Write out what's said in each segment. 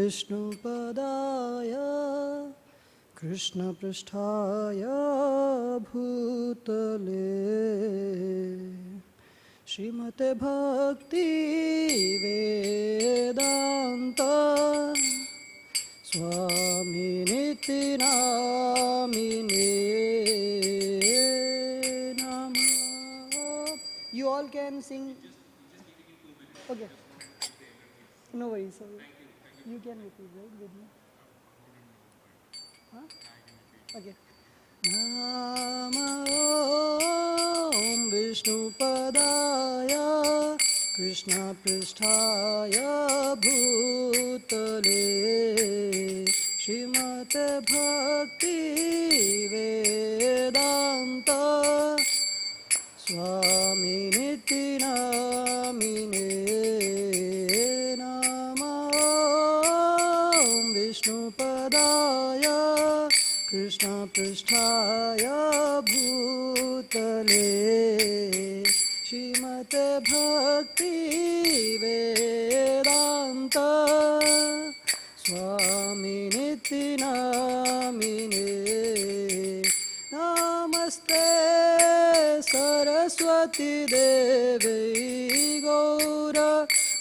विष्णुपदाय कृष्णपृष्ठाय भूतले श्रीमते भक्ति वेदांत स्वामिनिति नामिने नमः. You all can sing. Okay. No worries. You can repeat, right, with me? Huh? Okay. Nama Om Vishnupadaya Krishna Pristhaya Bhutale Srimate Bhakti Vedanta Swaminiti Namine Vishnupadaya Krishna Pristhaya Bhutale Srimate Bhakti Vedanta Swaminiti Namine Namaste Saraswati Devi Gaura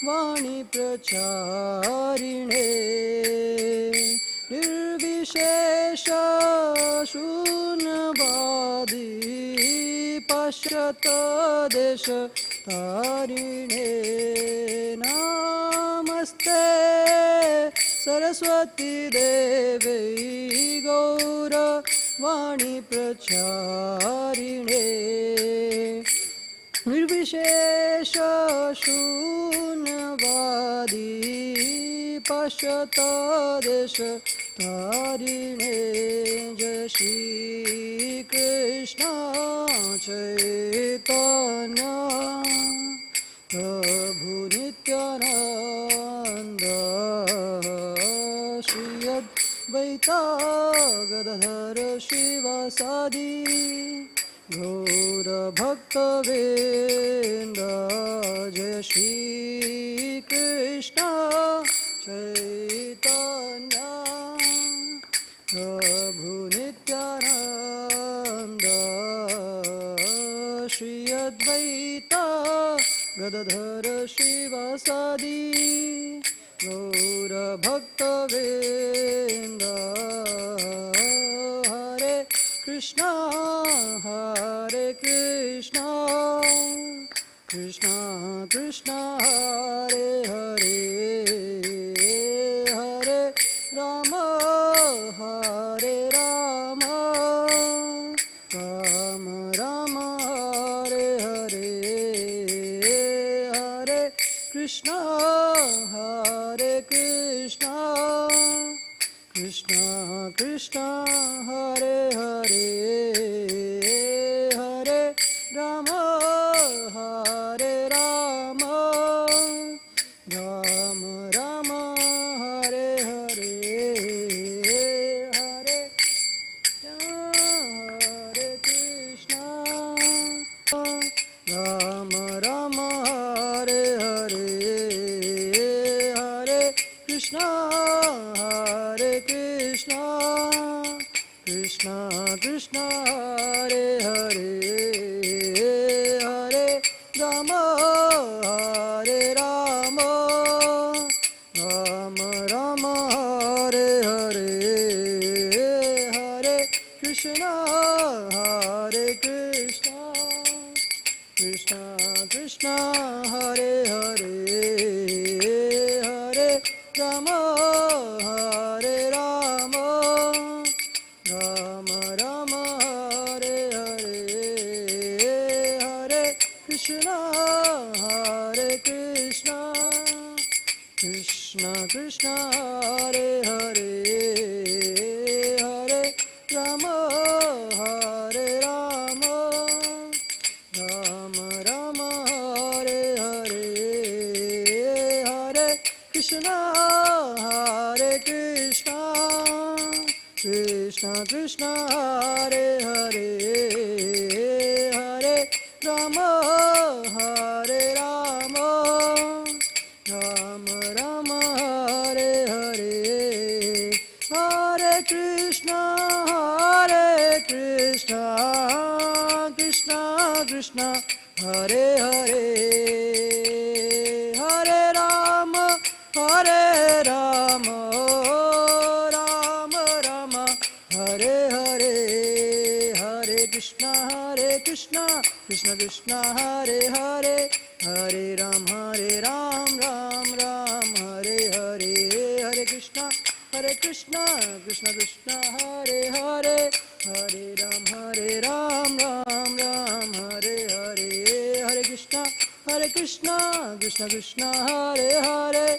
Vani Pracharine Nirvishesha Shunavadi Pashyata Desha Tarine Namaste Saraswati Devi Gaura Vani Pracharine Nirvishesha Shunavadi Pashyata Desha Tarine Jai Shri Krishna Chaitanya Prabhu Nityananda Shri Advaita Gadadhara Shivasadi Gaura Bhakta Vrinda Jai Shri Krishna Chaitanya Prabhu Nityananda Shri Advaita Gadadhara Shivasadi Gaura Bhakta Vrinda Hare Krishna Hare Krishna Krishna Krishna Hare Hare Hare Rama Hare Rama Rama Rama Hare Hare Hare Krishna Hare Krishna Krishna Krishna Hare Hare Hare Rama Hare Rama Rama Rama Hare Hare Hare Hare Krishna Rama Rama Hare Hare Hare Krishna Hare Krishna Krishna Krishna Hare Hare Hare Rama Hare Rama Rama Rama Hare Hare Hare Krishna Hare Krishna Krishna Krishna Hare Hare Hare Rama Hare Rama Rama Rama Hare Hare Hare Krishna Hare Krishna Krishna Krishna Hare Hare Hare Rama Hare Rama Rama Rama Hare Hare Hare Krishna Hare Krishna Krishna Krishna Hare Hare Hare Rama Hare Rama Rama Rama Hare Hare Krishna Hare Hare Hare Rama Rama Rama Hare Hare Hare Krishna Krishna Krishna Hare Hare Hare Ram Ram Ram Hare Hare Hare Krishna Krishna Krishna Hare Hare Hare Ram Ram Ram Hare Hare Hare Krishna Krishna Krishna Hare Hare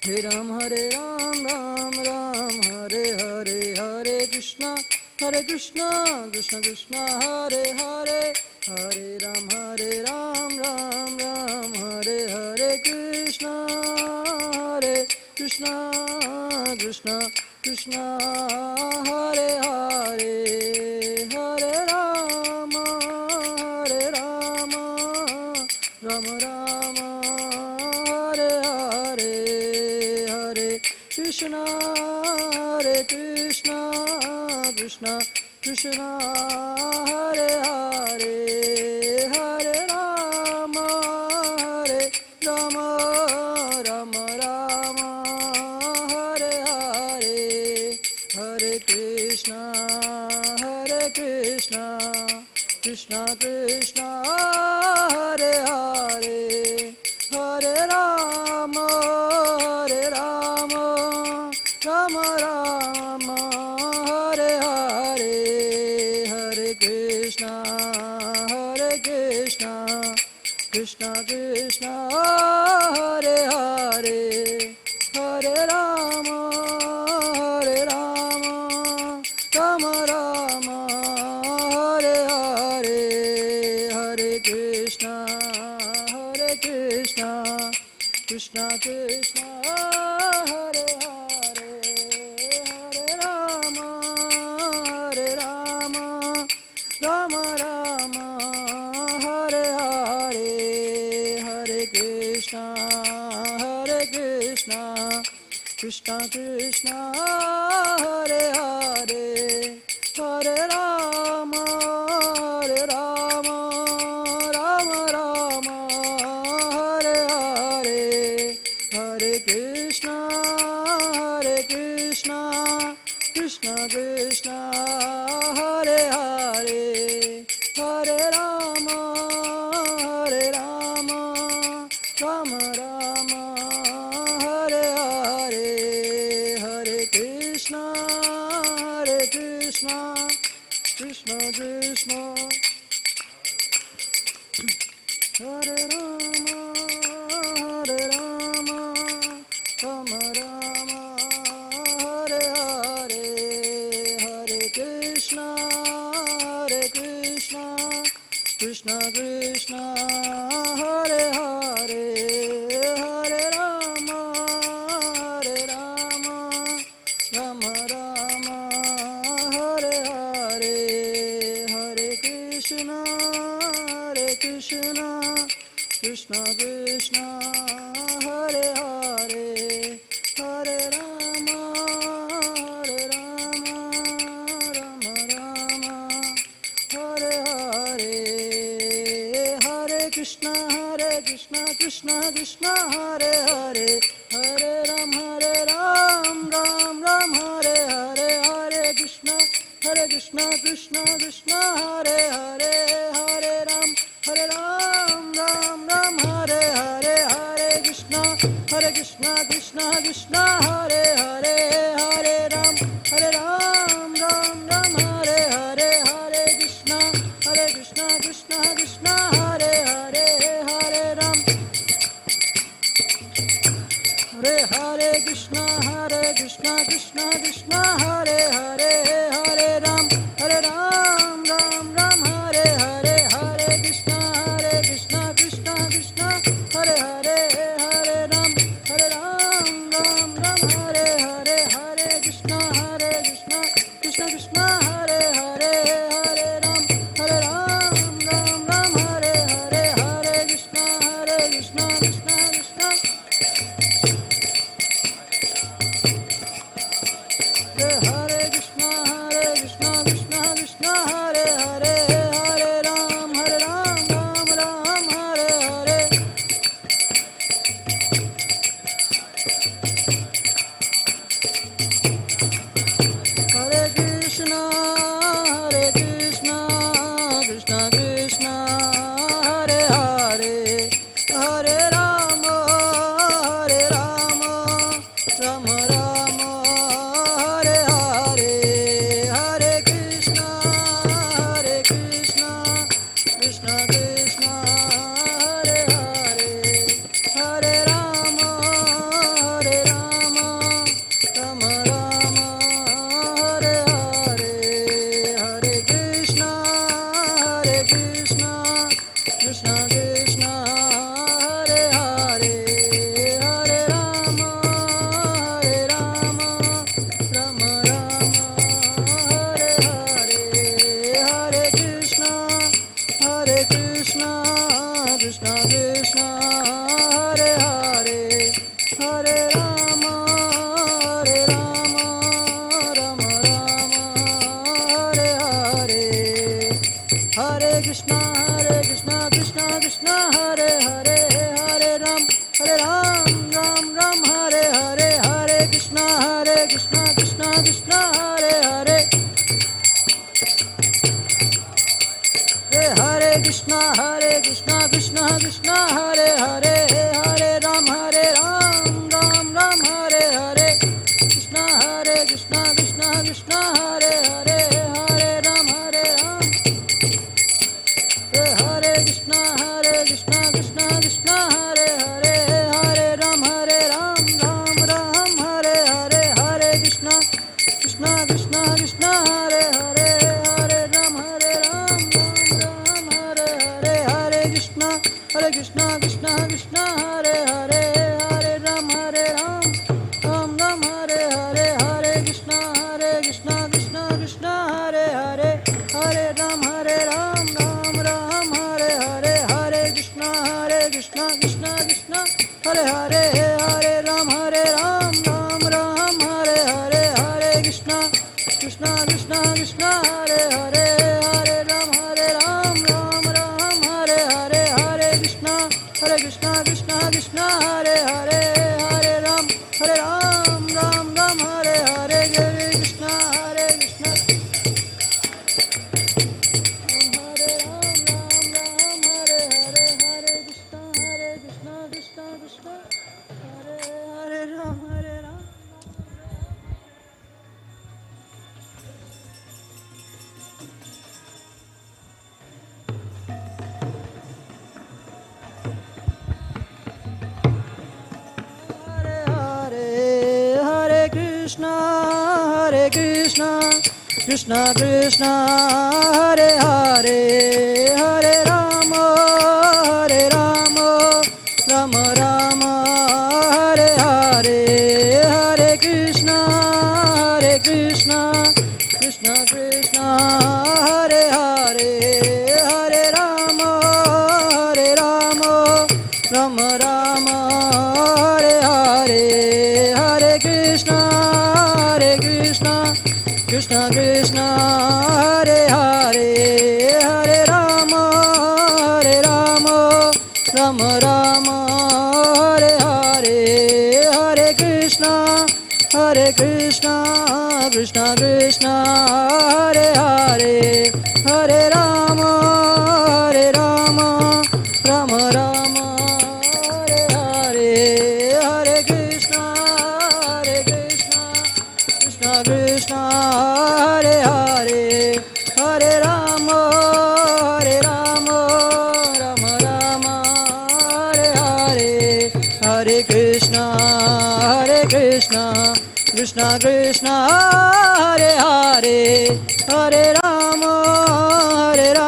Hare Ram Ram Hare Hare Hare Krishna Krishna Krishna Hare Hare Hare Ram Ram Ram Hare Hare Krishna Krishna Krishna Hare Hare Hare Rama Rama Hare Hare Hare Krishna Krishna Krishna Hare Hare Hare Rama Rama Hare Hare Hare Krishna Krishna Krishna Hare Hare Hare Rama Rama Hare Hare Hare Krishna Krishna Hare Hare Hare Rama Rama Hare Hare Hare Krishna Krishna Hare Hare Hare Rama Rama Hare Hare Hare Krishna Krishna Hare Hare Hare Rama Rama Hare Hare Hare Krishna Krishna Hare Hare Hare Rama Rama Hare Hare Hare Krishna Krishna Hare Rama Rama Hare Hare Hare Krishna Krishna Hare Hare Hare Rama Rama Hare Hare Hare Krishna Krishna Hare Hare Hare Rama Rama Hare Hare Hare Krishna Krishna Hare Hare Hare Ram Ram Hare Hare Hare Krishna Krishna Hare Hare Hare Ram Ram Hare Hare Hare Krishna Krishna Hare Hare Hare Ram Ram Hare Hare Hare Krishna Krishna Hare Hare Hare Ram Hare Krishna Krishna Hare Hare Hare Ram Ram Hare Hare Hare Krishna Krishna Hare Hare Hare Ram Hare Hare Hare Krishna Krishna Hare Hare Hare Ram Hare Hare Hare Krishna Krishna Hare Krishna Krishna Krishna Krishna Krishna Hare Hare Hare Rama Rama Rama Hare Hare Hare Krishna Krishna Krishna Hare Hare Hare Ram Ram Ram Hare Hare Hare Krishna Krishna Krishna Hare Hare Hare Krishna Krishna Krishna Hare Hare Hare Ram Ram Ram Hare Hare Krishna Krishna Krishna Hare Hare Hare Ram Hare Krishna Krishna Krishna Hare Hare Hare Ram Ram Ram Hare Hare Hare Krishna Krishna Krishna Hare Hare Hare Ram Ram Ram Hare Hare Hare Krishna Krishna Krishna Hare Hare Hare Ram Ram Ram Hare Hare Hare Krishna Krishna Krishna Hare Hare Hare Ram Ram Ram Hare Hare Hare Krishna Krishna Krishna Hare Hare Hare Ram Ram Ram Hare Hare Hare Krishna Krishna Krishna Hare Hare Hare Ram Ram Hare Hare Hare Krishna Krishna Krishna Hare Hare Hare Ram Ram Hare Hare Hare Krishna Krishna Hare Ram Hare Hare Hare Krishna Krishna Hare Ram Hare Ram Hare Krishna Krishna Krishna Hare Hare Hare Rama Rama Rama Hare Hare Hare Krishna Krishna Krishna Hare Hare Hare Rama Rama Rama Hare Hare Hare Krishna Krishna Krishna Hare Hare Hare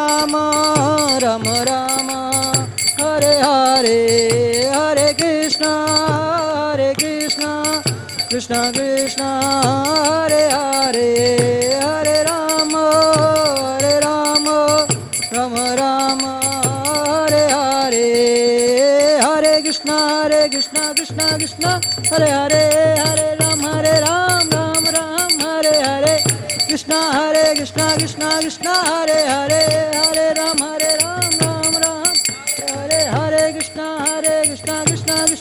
Rama Rama Rama Hare Hare Hare Krishna Krishna Krishna Hare Hare Hare Rama Rama Rama Hare Hare Hare Krishna Krishna Krishna Hare Hare Hare Rama Rama Rama Hare Hare Hare Krishna Krishna Krishna Hare Hare Hare Rama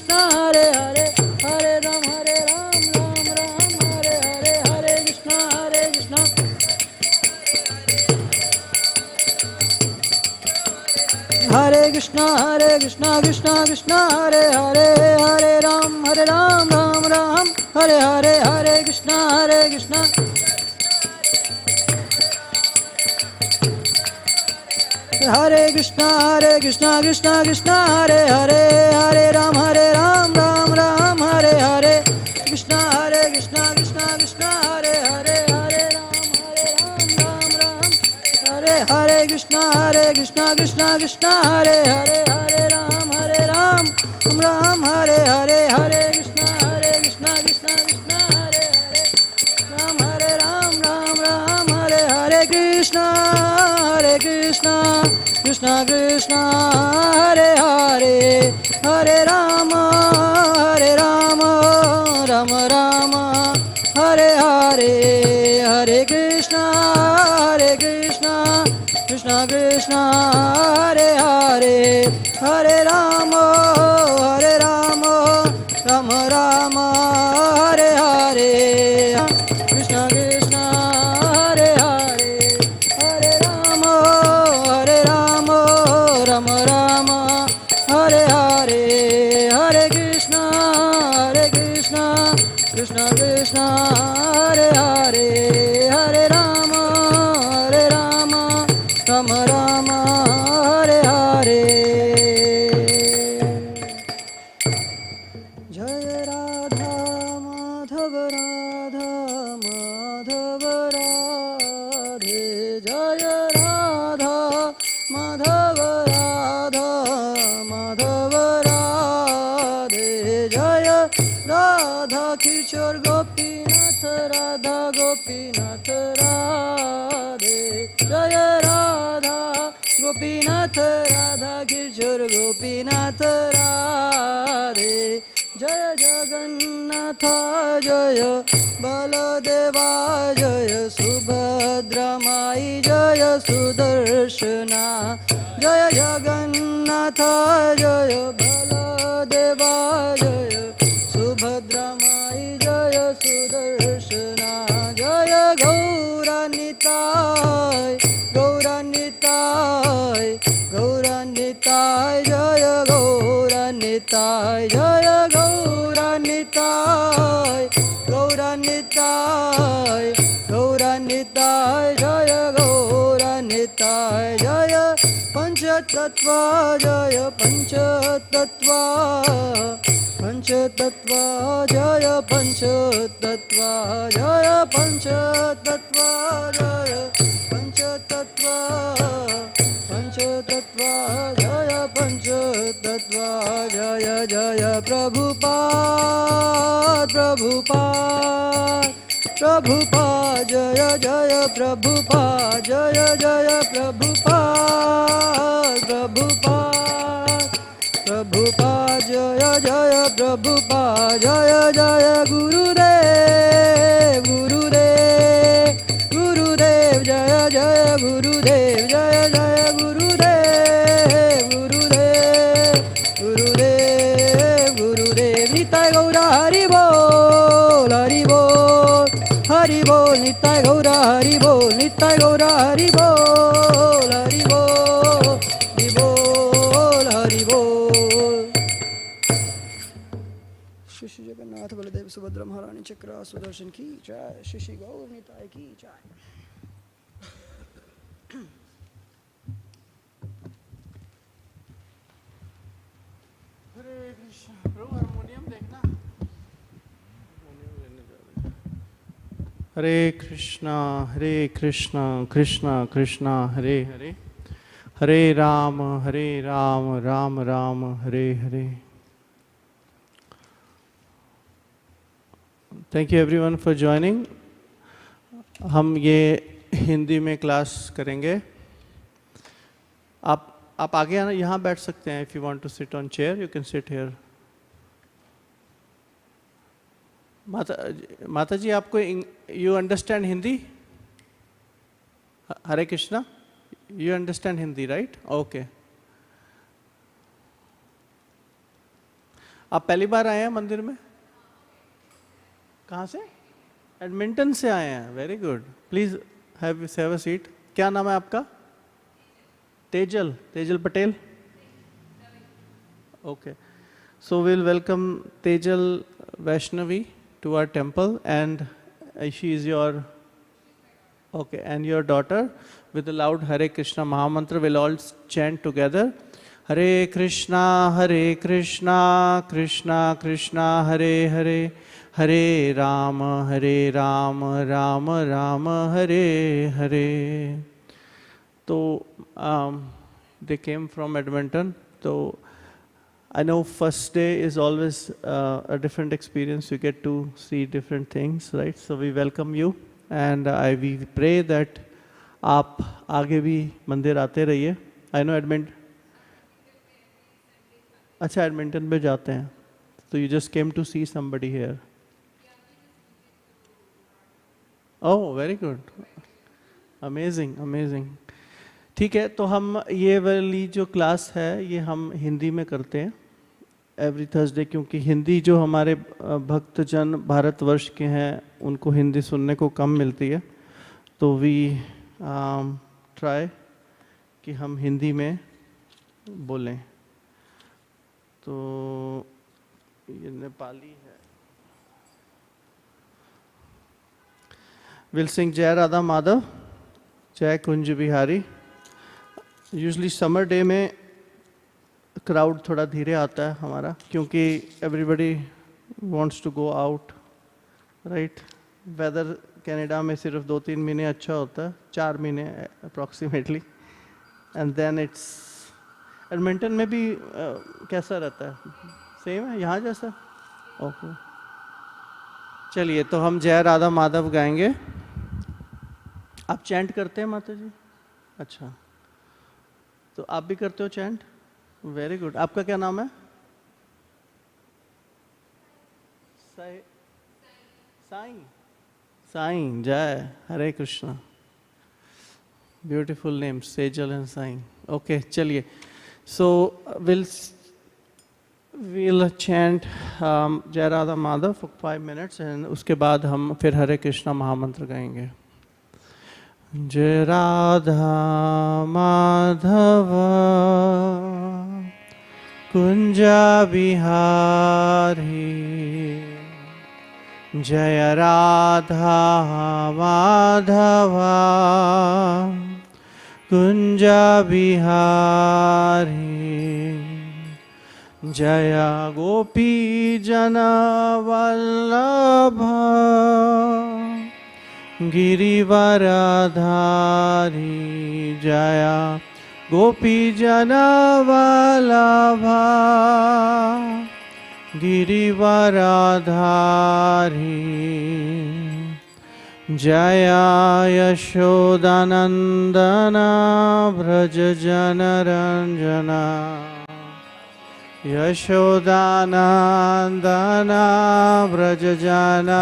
Rama Rama Hare Hare Hare Krishna Krishna Krishna Hare Hare Hare Rama Rama Rama Hare Hare Hare Krishna Krishna Hare Hare Hare Ram Ram Hare Hare Krishna Krishna Hare Hare Hare Ram Ram Hare Hare Krishna Krishna Hare Hare Hare Ram Ram Hare Hare Hare Krishna Hare Krishna Hare Hare Hare Ram Ram Hare Hare Hare Krishna Hare Krishna Hare Hare Hare Ram Ram Hare Hare Krishna Krishna Hare Hare Hare Ram Hare Hare Krishna Hare Hare Hare Ram Hare Hare Hare Krishna Krishna Hare Hare Ram Ram Hare Hare Krishna Krishna Krishna Hare Hare Hare Rama Rama Rama Hare Hare Hare Krishna Krishna Krishna Hare Hare Hare Rama Rama Rama Hare Hare Krishna Krishna Hare Hare Hare Rama Rama Rama Hare Hare Hare Krishna Krishna Krishna Hare Hare Hare Rama Rama Rama Hare Hare Jaya Radha Madhav Radha Madhav Radhe Jaya Radha Madhav Radha Madhav Radhe Jaya Radha Kishore Gopinath Radha Gopinath Radhe Jaya Radha Gopinath Radha Kishore Gopinath Radhe Jaya Jagannatha Jaya Baladeva Jaya Subhadra Mai Jaya Sudarshana Jaya Jagannatha Jaya Baladeva Jaya Subhadra Mai Jaya Sudarshana Jaya Gauranitai Gauranitai Gauranitai Jaya Gauranitai Jaya Gauranitai Gauranitai Gauranitai Jaya Gauranitai Jaya Panchatattva Jaya Panchatattva Panchatattva Jaya Panchatattva Jaya Panchatattva Jaya Panchatattva Panchatattva Jaya Panchatattva Jaya Jaya Prabhupada Prabhupada Prabhupada Jaya Jaya Prabhupada Jaya Jaya Prabhupada Prabhupada Prabhupada Jaya Jaya Prabhupada Jaya Jaya Gurudev Gurudev Gurudev Jaya Jaya Gurudev Jaya Jaya Gurudev Gurudev Gurudev Gurudev Nitai Gaura Hari Bol Hari Bol Hari Bol Nitai Gaura Hari Bol Nitai Gaura Hari Bol Hari Bol Hari Bol Hari Bol Shri Shri Jagannath Baladev Subhadra Maharani Chakra Sudarshan ki jai Shri Shri Gaur Nitai ki jai Hare Krishna प्रभु harmonium देखना Hare Krishna Krishna Krishna Hare Hare Hare Ram Ram Ram Hare Hare thank you everyone for joining हम ये हिंदी में class करेंगे आप आगे आना यहाँ बैठ सकते हैं if you want to sit on chair you can sit here माता जी आपको you understand Hindi Hare Krishna you understand Hindi right okay आप पहली बार आए हैं मंदिर में कहाँ से एडमिंटन से आए हैं very good please have a seat क्या नाम है आपका Tejal Patel okay so we'll welcome Tejal Vaishnavi to our temple and she is your okay and your daughter with the loud Hare Krishna Mahamantra we'll all chant together Hare Krishna Krishna Krishna Hare Hare Hare Rama Rama Rama Hare Hare so they came from Edmonton so I know first day is always a different experience. You get to see different things, right? So we welcome you, and we pray that आप आगे भी मंदिर आते रहिए I know Edmonton, अच्छा Edmonton पे जाते हैं, तो you just came to see somebody here. Oh very good, amazing amazing. ठीक है, तो हम ये वाली जो क्लास है ये हम हिंदी में करते हैं एवरी थर्सडे, क्योंकि हिंदी जो हमारे भक्तजन भारतवर्ष के हैं उनको हिंदी सुनने को कम मिलती है, तो वी ट्राई कि हम हिंदी में बोलें। तो ये नेपाली है। विल सिंग जय राधा माधव, जय Kunj Bihari. Usually summer day में क्राउड थोड़ा धीरे आता है हमारा, क्योंकि everybody wants to go out, right. Weather Canada में सिर्फ 2-3 महीने अच्छा होता है, 4 महीने approximately, and then it's. Edmonton में भी कैसा रहता है? सेम है यहाँ जैसा? ओके, चलिए तो हम जय राधा माधव गाएंगे। आप चैंट करते हैं माता जी? अच्छा, तो आप भी करते हो चैंट? Very good. आपका क्या नाम है? साईं। साईं, जय Hare Krishna, beautiful name, Sejal and Sai. Okay, चलिए, सो we'll chant जय Radha Madhav for 5 minutes, and उसके बाद हम फिर हरे कृष्णा महामंत्र गाएंगे। जय राधा माधव कुंजा बिहारी, जय राधा माधव कुंजा बिहारी, जय गोपी जन वल्लभ गिरिवरधारी, जय गोपी जन वल्लभ गिरिवरधारी, जय यशोदानंदन व्रज जनरंजना, यशोदानंदन व्रज जनरंजना,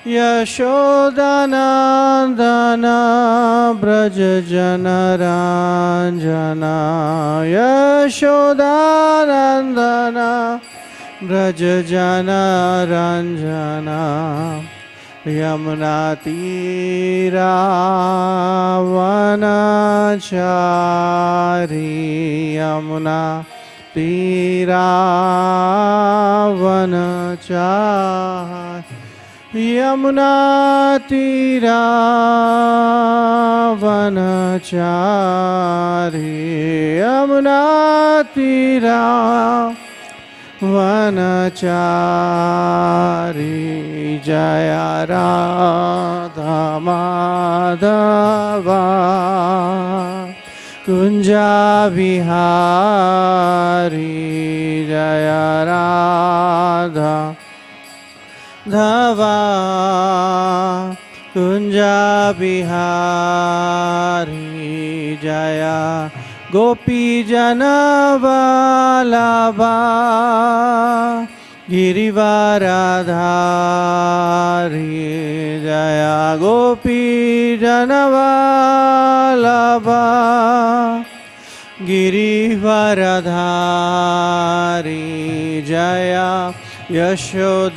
यशोदानंदन व्रज जनरंजना, यशोदानंदन व्रज जनरंजना, यमुना तीरा वनचारी, यमुना तीरा वनचारी, यमुना तीरा वनचारी, यमुना तीरा वनचारी, जय राधा माधव कुंजा बिहारी, जय राधा धवा कुंजा बिहारी, जय गोपी जन वल्लभा गिरिवरधारी, जय गोपी जन वल्लभा गिरिवरधारी, जय यशोदानंदना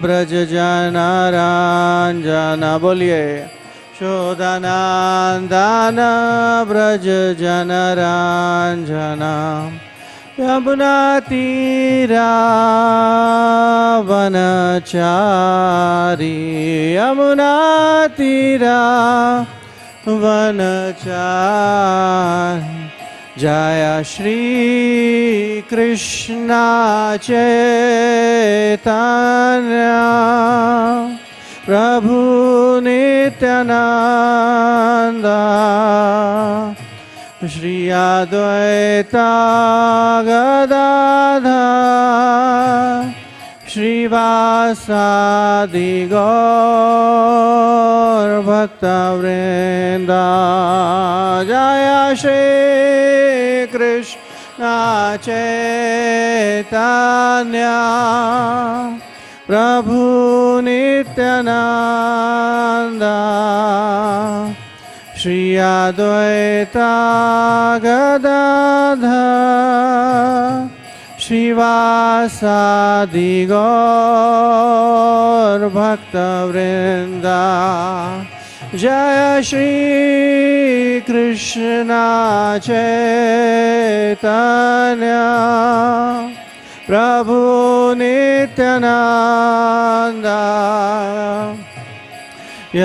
ब्रज जनरंजना। बोलिए यशोदानंदन ब्रज जनरंजना, यमुना तीरा वनचारी, यमुना तीरा वनचारी, जय श्री कृष्ण चैतन्य प्रभु नित्यानंद, श्री अद्वैत गदाधर श्रीवासादि गौर भक्तवृंदा जय श्री कृष्ण चैतन्य प्रभु नित्यानंद श्री अद्वैता गदाधर श्रीवासादि गौर भक्तवृंदा जय श्री कृष्ण चैतन्य प्रभु नित्यानंद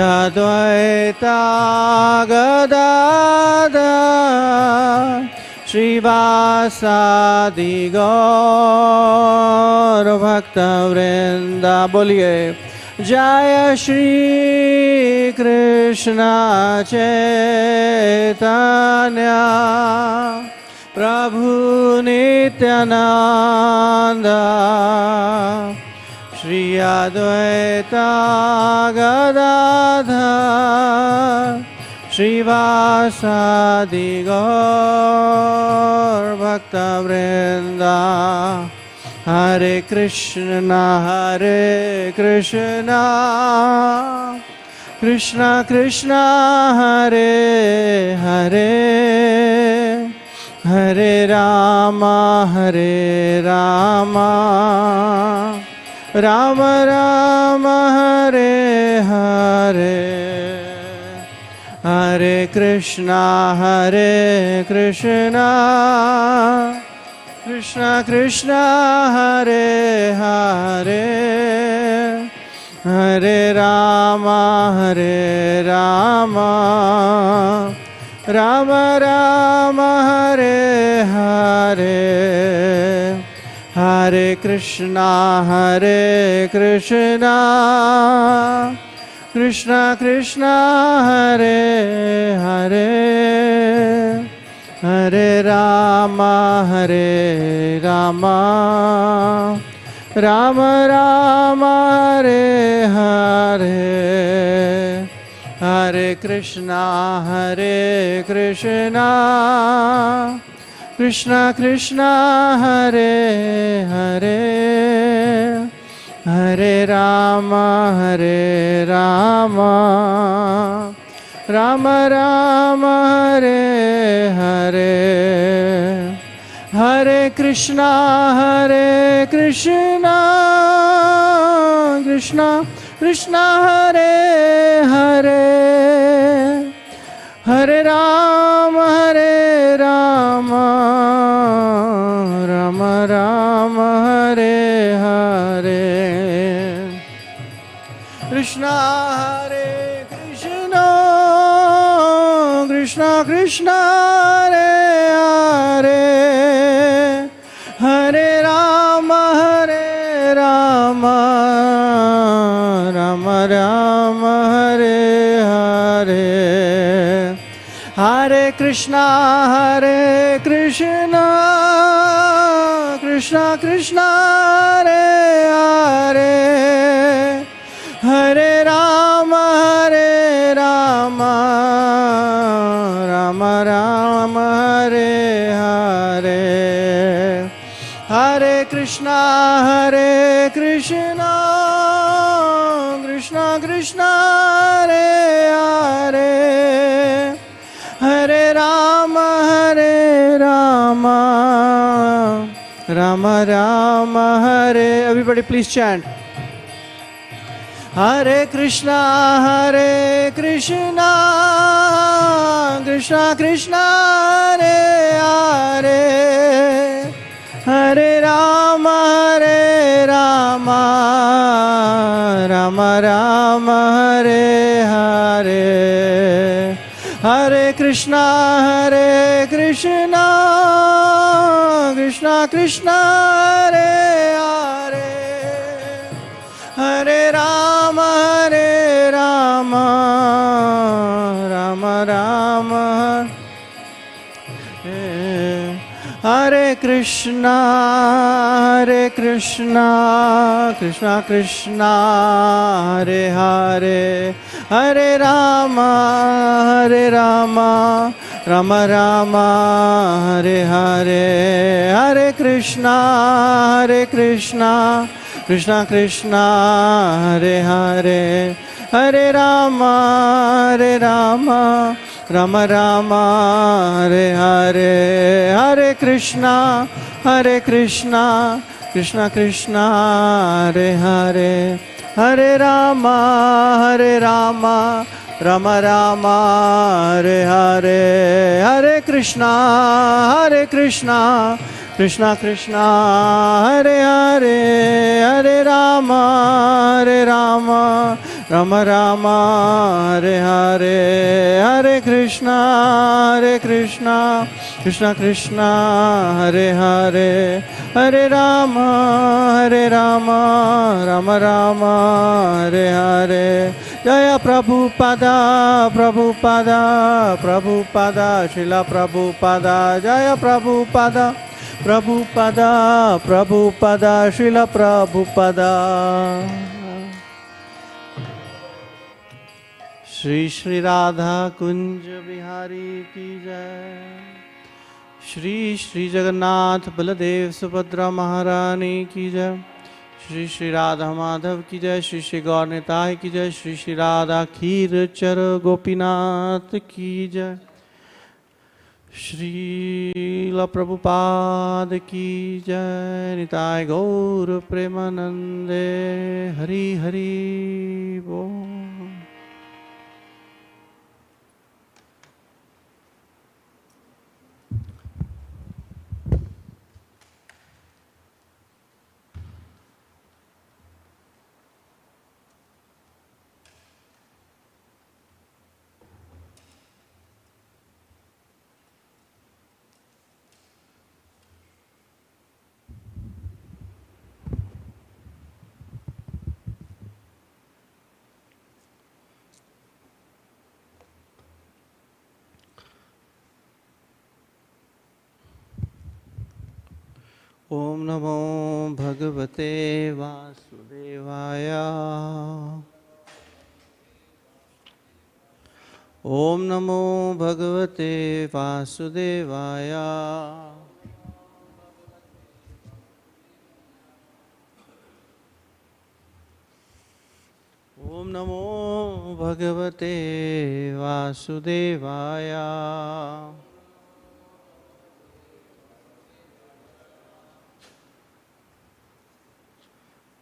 अद्वैता गदाधर श्रीवासादि गौर भक्तवृंदा बोलिए जय श्री कृष्ण चैतन्य प्रभु नित्यानंद श्री अद्वैता गदाधर श्रीवासादि गौर भक्तवृंदा हरे कृष्ण कृष्ण कृष्ण हरे हरे हरे राम राम राम हरे हरे हरे कृष्ण कृष्ण कृष्ण हरे हरे हरे राम राम राम हरे हरे हरे कृष्ण कृष्ण कृष्ण हरे हरे हरे राम राम राम हरे हरे हरे कृष्ण कृष्ण कृष्ण हरे हरे हरे राम राम राम हरे हरे हरे कृष्ण कृष्ण कृष्ण हरे हरे हरे राम राम राम हरे हरे कृष्ण कृष्ण कृष्ण हरे हरे हरे राम राम राम हरे हरे हरे कृष्ण कृष्ण कृष्ण हरे हरे हरे राम राम हरे हरे हरे कृष्ण कृष्ण कृष्ण हरे हरे हरे राम राम हरे everybody please chant Hare Krishna Krishna Krishna Hare Hare Hare Ram Ram Hare Hare Hare Krishna Krishna Krishna Hare Hare Hare Ram Ram Hare Krishna, Hare Krishna, Krishna Krishna, Hare Hare, Hare Rama, Hare Rama, Rama Rama, Hare Hare, Hare Krishna, Hare Krishna, Krishna Krishna, Hare Hare, Hare Rama, Hare Rama, Rama Rama, Hare Hare, Hare Krishna, Krishna Krishna, Hare Hare, Hare Rama, Rama Rama, Hare Hare, Hare Krishna, Krishna Krishna, Hare Hare, Hare Rama, Rama Rama, Hare Hare, Hare Krishna, Krishna Krishna, Hare Hare, Hare Rama, Rama Rama, Hare Hare. Jaya Prabhupada, Prabhupada, Prabhupada, Srila Prabhupada, Jaya Prabhupada, Prabhupada, Prabhupada, Srila Prabhupada. Shri Shri Radha Kunj Bihari ki jai. Shri Shri Jagannath Baladev Subhadra Maharani ki jai. Shri Shri Radha Madhav ki jai. Shri Shri Gaur Nitai ki jai. Shri Shri Radha Kheer Char Gopinath ki jai. Srila Prabhupada ki jai. Nitai Gaur Premanande. Hari Hari Bol. Om Namo Bhagavate Vasudevaya. Om Namo Bhagavate Vasudevaya. Om Namo Bhagavate Vasudevaya.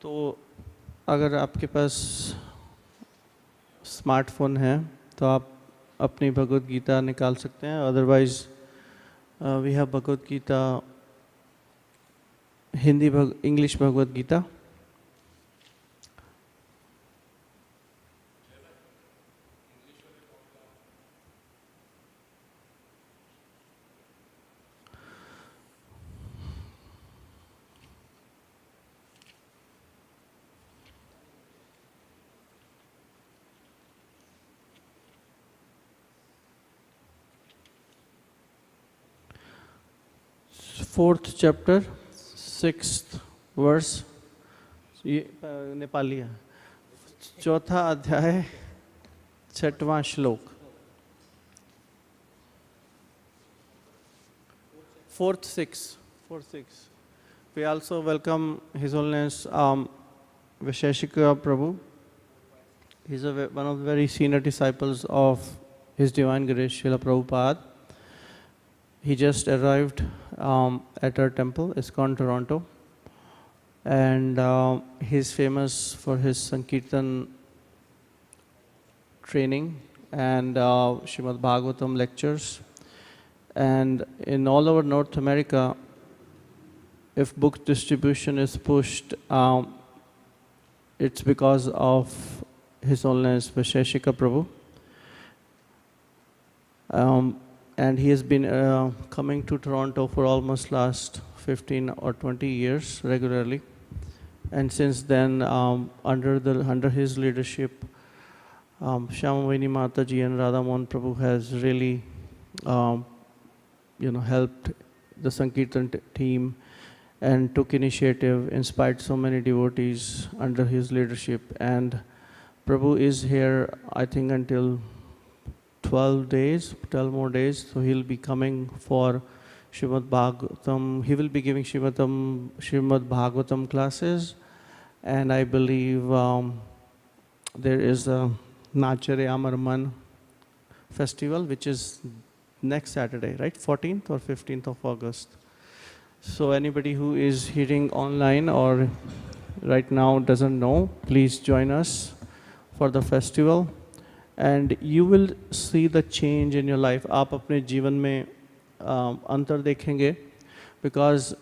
तो अगर आपके पास smartphone है तो आप अपनी भगवत गीता निकाल सकते हैं. Otherwise we have Bhagavad Gita, English Bhagavad Gita. Fourth chapter 6th verse, ये नेपाली है. चौथा अध्याय 6वां श्लोक. Fourth six. We also welcome His Holiness Vaisheshika Prabhu. He's one of the very senior disciples of His Divine Grace Srila Prabhupada. He just arrived at our temple, ISKCON Toronto, and he's famous for his Sankirtan training and Srimad Bhagavatam lectures. And in all over North America, if book distribution is pushed, it's because of His Holiness Vaisheshika Prabhu. And he has been coming to Toronto for almost last 15 or 20 years regularly. And since then, under his leadership, Shyamavini Mataji and Radha Mohan Prabhu has really helped the Sankirtan team and took initiative, inspired so many devotees under his leadership. And Prabhu is here, I think, until 12 days, 12 more days. So he'll be coming for Srimad Bhagavatam. He will be giving Srimad Bhagavatam classes. And I believe there is a Nachare Amarman festival, which is next Saturday, right? 14th or 15th of August. So anybody who is hearing online or right now doesn't know, please join us for the festival. And you will see the change in your life. आप अपने जीवन में अंतर देखेंगे, because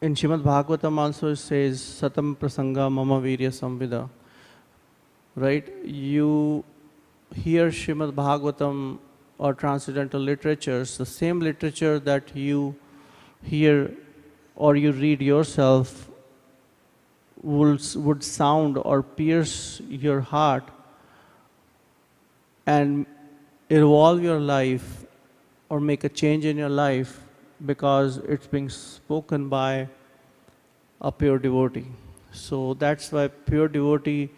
in Srimad Bhagavatam also it says Satam Prasanga Mama Virya Samvida. Right? You hear Srimad Bhagavatam or transcendental literatures, the same literature that you hear or you read yourself would sound or pierce your heart and evolve your life or make a change in your life, because it's being spoken by a pure devotee. So that's why pure devotee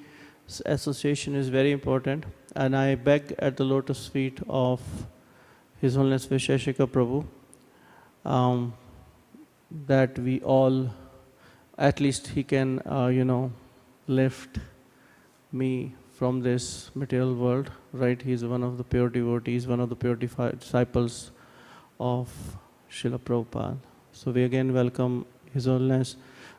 association is very important. And I beg at the lotus feet of His Holiness Visheshika Prabhu that we all, at least he can, lift me from this material world, right? He's one of the pure devotees, one of the pure disciples of Srila Prabhupada. So we again welcome His Holiness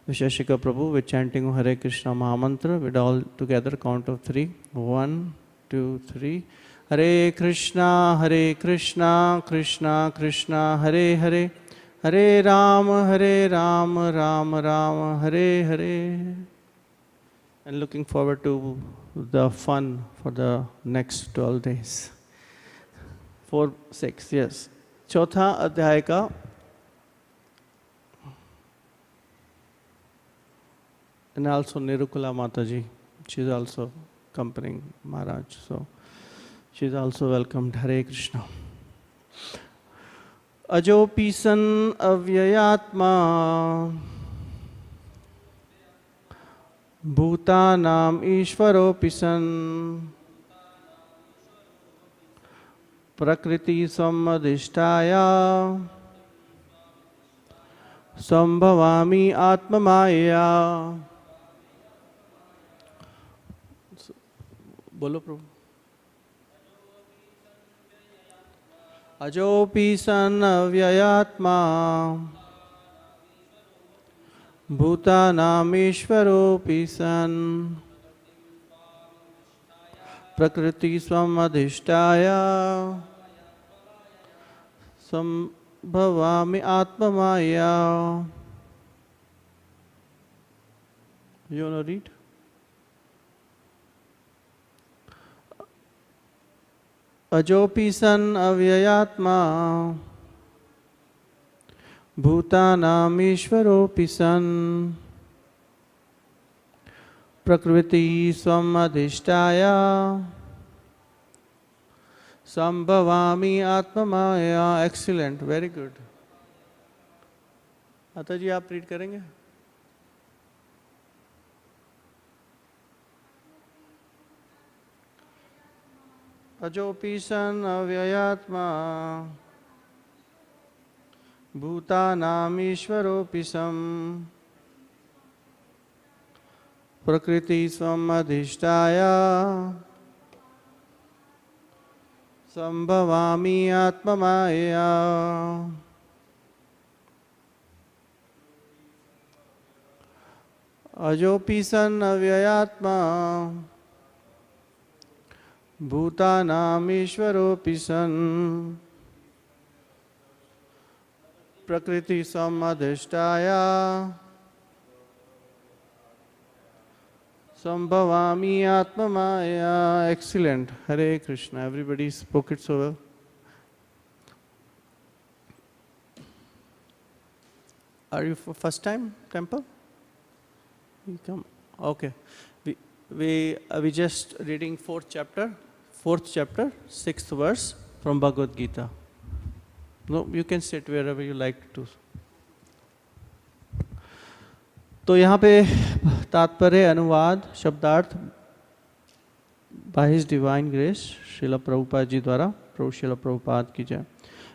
Visheshika Prabhu with chanting of Hare Krishna Mahamantra with all together, count of 3. 1, 2, 3. Hare Krishna, Krishna Krishna, Hare Hare, Hare Ram, Ram Ram, Hare Hare. And looking forward to the fun for the next 12 days. 4, 6, yes. चौथा अध्याय का and also Nirukula Mataji, she is also accompanying Maharaj, so she is also welcomed. Hare Krishna. Ajopi san avyayatma bhutanam ishvaropi san prakriti samadhishtaya sambhavami atmamaya. बोलो प्रभु. अजोपि सन् अव्ययात्मा भूतानामीश्वरोऽपि सन् प्रकृति स्वम् अधिष्ठाय संभवामि आत्ममाया. You wanna read? अजोपि सन् अव्ययात्मा भूतानामीश्वरोऽपि सन् प्रकृति स्वम् अधिष्ठाय संभवामि आत्ममाया. Excellent, very good. अतः जी आप रीड करेंगे? अजोपि सन् अव्ययात्मा भूतानामीश्वरोऽपि सन् प्रकृति स्वम् अधिष्ठाय संभवामि आत्ममाया. अजोपि सन् अव्ययात्मा भूतानामीश्वरोऽपि सन् प्रकृति समधिष्ठाय संभवामि आत्ममाया. Excellent. Hare Krishna. Everybody spoke it so well. Are you for first time temple? You come. Okay. We just reading fourth chapter, 6th verse from Bhagavad Gita. No, you can sit wherever you like to. तो यहाँ पे तात्पर्य, अनुवाद, शब्दार्थ by His Divine Grace Srila Prabhupada जी द्वारा, प्रभु श्रील प्रभुपाद की जय।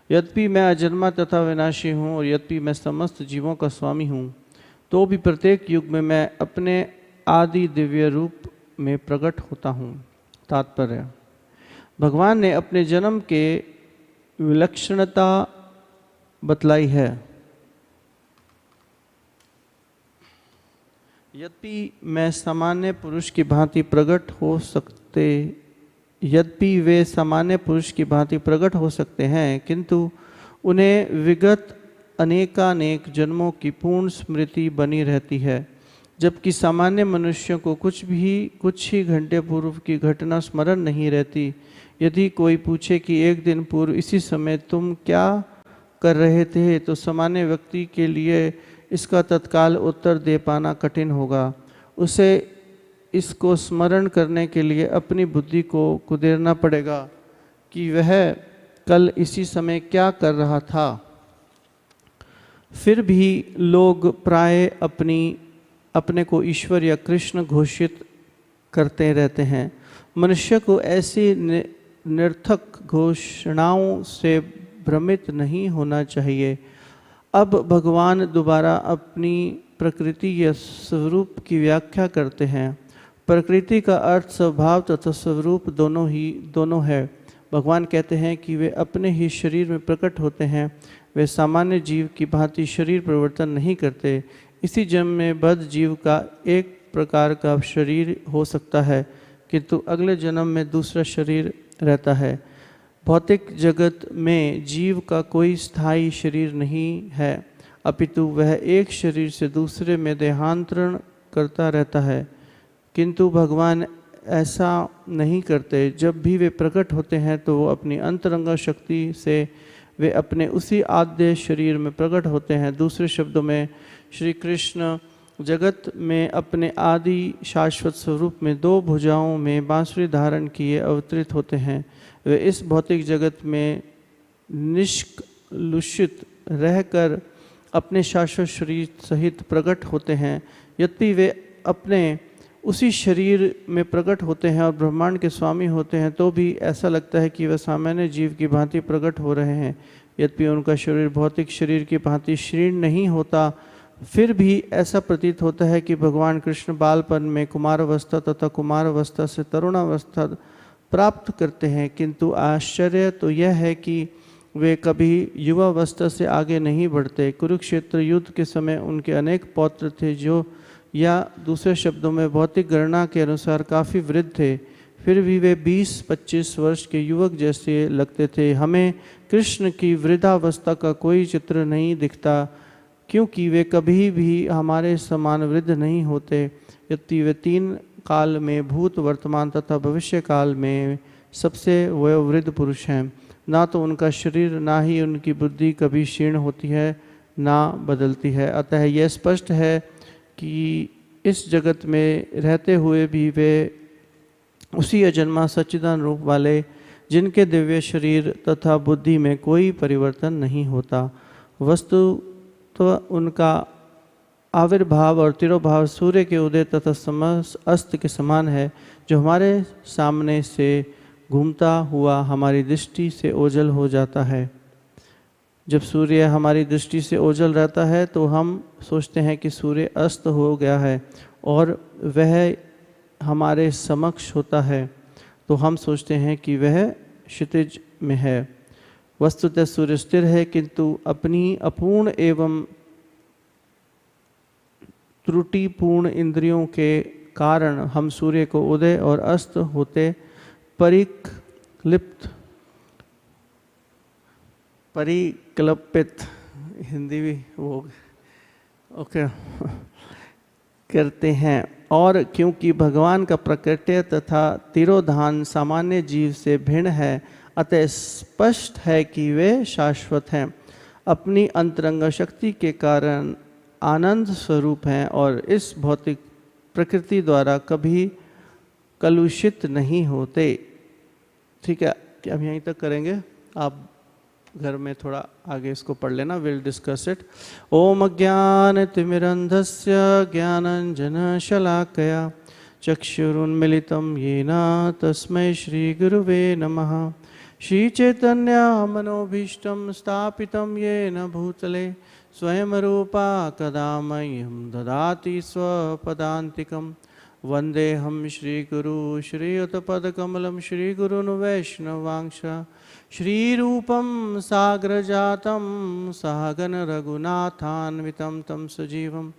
यद्यपि मैं अजन्मा तथा विनाशी हूँ और यद्यपि मैं समस्त जीवों का स्वामी हूँ, तो भी प्रत्येक युग में मैं अपने आदि दिव्य रूप में प्रकट होता हूँ। तात्पर्य, भगवान ने अपने जन्म के विलक्षणता बतलाई है। यद्यपि मैं सामान्य पुरुष की भांति प्रकट हो सकते यद्यपि वे सामान्य पुरुष की भांति प्रकट हो सकते हैं, किंतु उन्हें विगत अनेकानेक जन्मों की पूर्ण स्मृति बनी रहती है, जबकि सामान्य मनुष्यों को कुछ ही घंटे पूर्व की घटना स्मरण नहीं रहती। यदि कोई पूछे कि एक दिन पूर्व इसी समय तुम क्या कर रहे थे, तो सामान्य व्यक्ति के लिए इसका तत्काल उत्तर दे पाना कठिन होगा। उसे इसको स्मरण करने के लिए अपनी बुद्धि को कुदेरना पड़ेगा कि वह कल इसी समय क्या कर रहा था। फिर भी लोग प्राय अपने को ईश्वर या कृष्ण घोषित करते रहते हैं। मनुष्य को ऐसी निरर्थक घोषणाओं से भ्रमित नहीं होना चाहिए। अब भगवान दोबारा अपनी प्रकृति या स्वरूप की व्याख्या करते हैं। प्रकृति का अर्थ स्वभाव तथा स्वरूप दोनों है। भगवान कहते हैं कि वे अपने ही शरीर में प्रकट होते हैं। वे सामान्य जीव की भांति शरीर परिवर्तन नहीं करते। इसी जन्म में बद्ध जीव का एक प्रकार का शरीर हो सकता है, किंतु अगले जन्म में दूसरा शरीर रहता है। भौतिक जगत में जीव का कोई स्थायी शरीर नहीं है, अपितु वह एक शरीर से दूसरे में देहांतरण करता रहता है। किंतु भगवान ऐसा नहीं करते। जब भी वे प्रकट होते हैं तो वो अपनी अंतरंग शक्ति से वे अपने उसी आद्य शरीर में प्रकट होते हैं। दूसरे शब्दों में, श्री कृष्ण जगत में अपने आदि शाश्वत स्वरूप में दो भुजाओं में बांसुरी धारण किए अवतरित होते हैं। वे इस भौतिक जगत में निष्कलुषित रहकर अपने शाश्वत शरीर सहित प्रकट होते हैं। यद्यपि वे अपने उसी शरीर में प्रकट होते हैं और ब्रह्मांड के स्वामी होते हैं, तो भी ऐसा लगता है कि वे सामान्य जीव की भांति प्रकट हो रहे हैं। यद्यपि उनका शरीर भौतिक शरीर की भांति क्षीण नहीं होता, फिर भी ऐसा प्रतीत होता है कि भगवान कृष्ण बालपन में कुमारावस्था तथा कुमारावस्था से तरुणावस्था प्राप्त करते हैं। किंतु आश्चर्य तो यह है कि वे कभी युवावस्था से आगे नहीं बढ़ते। कुरुक्षेत्र युद्ध के समय उनके अनेक पौत्र थे, जो या दूसरे शब्दों में भौतिक गणना के अनुसार काफ़ी वृद्ध थे। फिर भी वे 20-25 वर्ष के युवक जैसे लगते थे। हमें कृष्ण की वृद्धावस्था का कोई चित्र नहीं दिखता, क्योंकि वे कभी भी हमारे समान वृद्ध नहीं होते। यद्यपि वे 3 काल में, भूत, वर्तमान तथा भविष्य काल में सबसे वयोवृद्ध पुरुष हैं। ना तो उनका शरीर, ना ही उनकी बुद्धि कभी क्षीण होती है, ना बदलती है। अतः यह स्पष्ट है कि इस जगत में रहते हुए भी वे उसी अजन्मा सच्चिदानंद रूप वाले, जिनके दिव्य शरीर तथा बुद्धि में कोई परिवर्तन नहीं होता। वस्तु तो उनका आविर्भाव और तिरोभाव सूर्य के उदय तथा अस्त के समान है, जो हमारे सामने से घूमता हुआ हमारी दृष्टि से ओझल हो जाता है। जब सूर्य हमारी दृष्टि से ओझल रहता है तो हम सोचते हैं कि सूर्य अस्त हो गया है, और वह हमारे समक्ष होता है तो हम सोचते हैं कि वह क्षितिज में है। वस्तुतः सूर्य स्थिर है, किंतु अपनी अपूर्ण एवं त्रुटिपूर्ण इंद्रियों के कारण हम सूर्य को उदय और अस्त होते परिकल्पित हिंदी भी वो ओके करते हैं। और क्योंकि भगवान का प्रकृत्य तथा तिरोधान सामान्य जीव से भिन्न है, अतः स्पष्ट है कि वे शाश्वत हैं, अपनी अंतरंग शक्ति के कारण आनंद स्वरूप हैं और इस भौतिक प्रकृति द्वारा कभी कलुषित नहीं होते। ठीक है, क्या हम यहीं तक करेंगे? आप घर में थोड़ा आगे इसको पढ़ लेना, विल डिस्कस इट। ओम अज्ञानतिमिरन्धस्य ज्ञानाञ्जनशलाकया चक्षुरुन्मिलितं येन तस्मै श्रीगुरुवे नमः। श्रीचैतन्यमनोभीष्टं स्थापितं येन भूतले स्वयं रूपा कदा मह्यं ददाति स्वपदान्तिकं। वन्देऽहं श्रीगुरु श्रीयुतपदकमलं श्रीगुरुन् वैष्णवांश श्रीरूपं साग्रजातं सहगण रघुनाथान्वितं तं सजीवं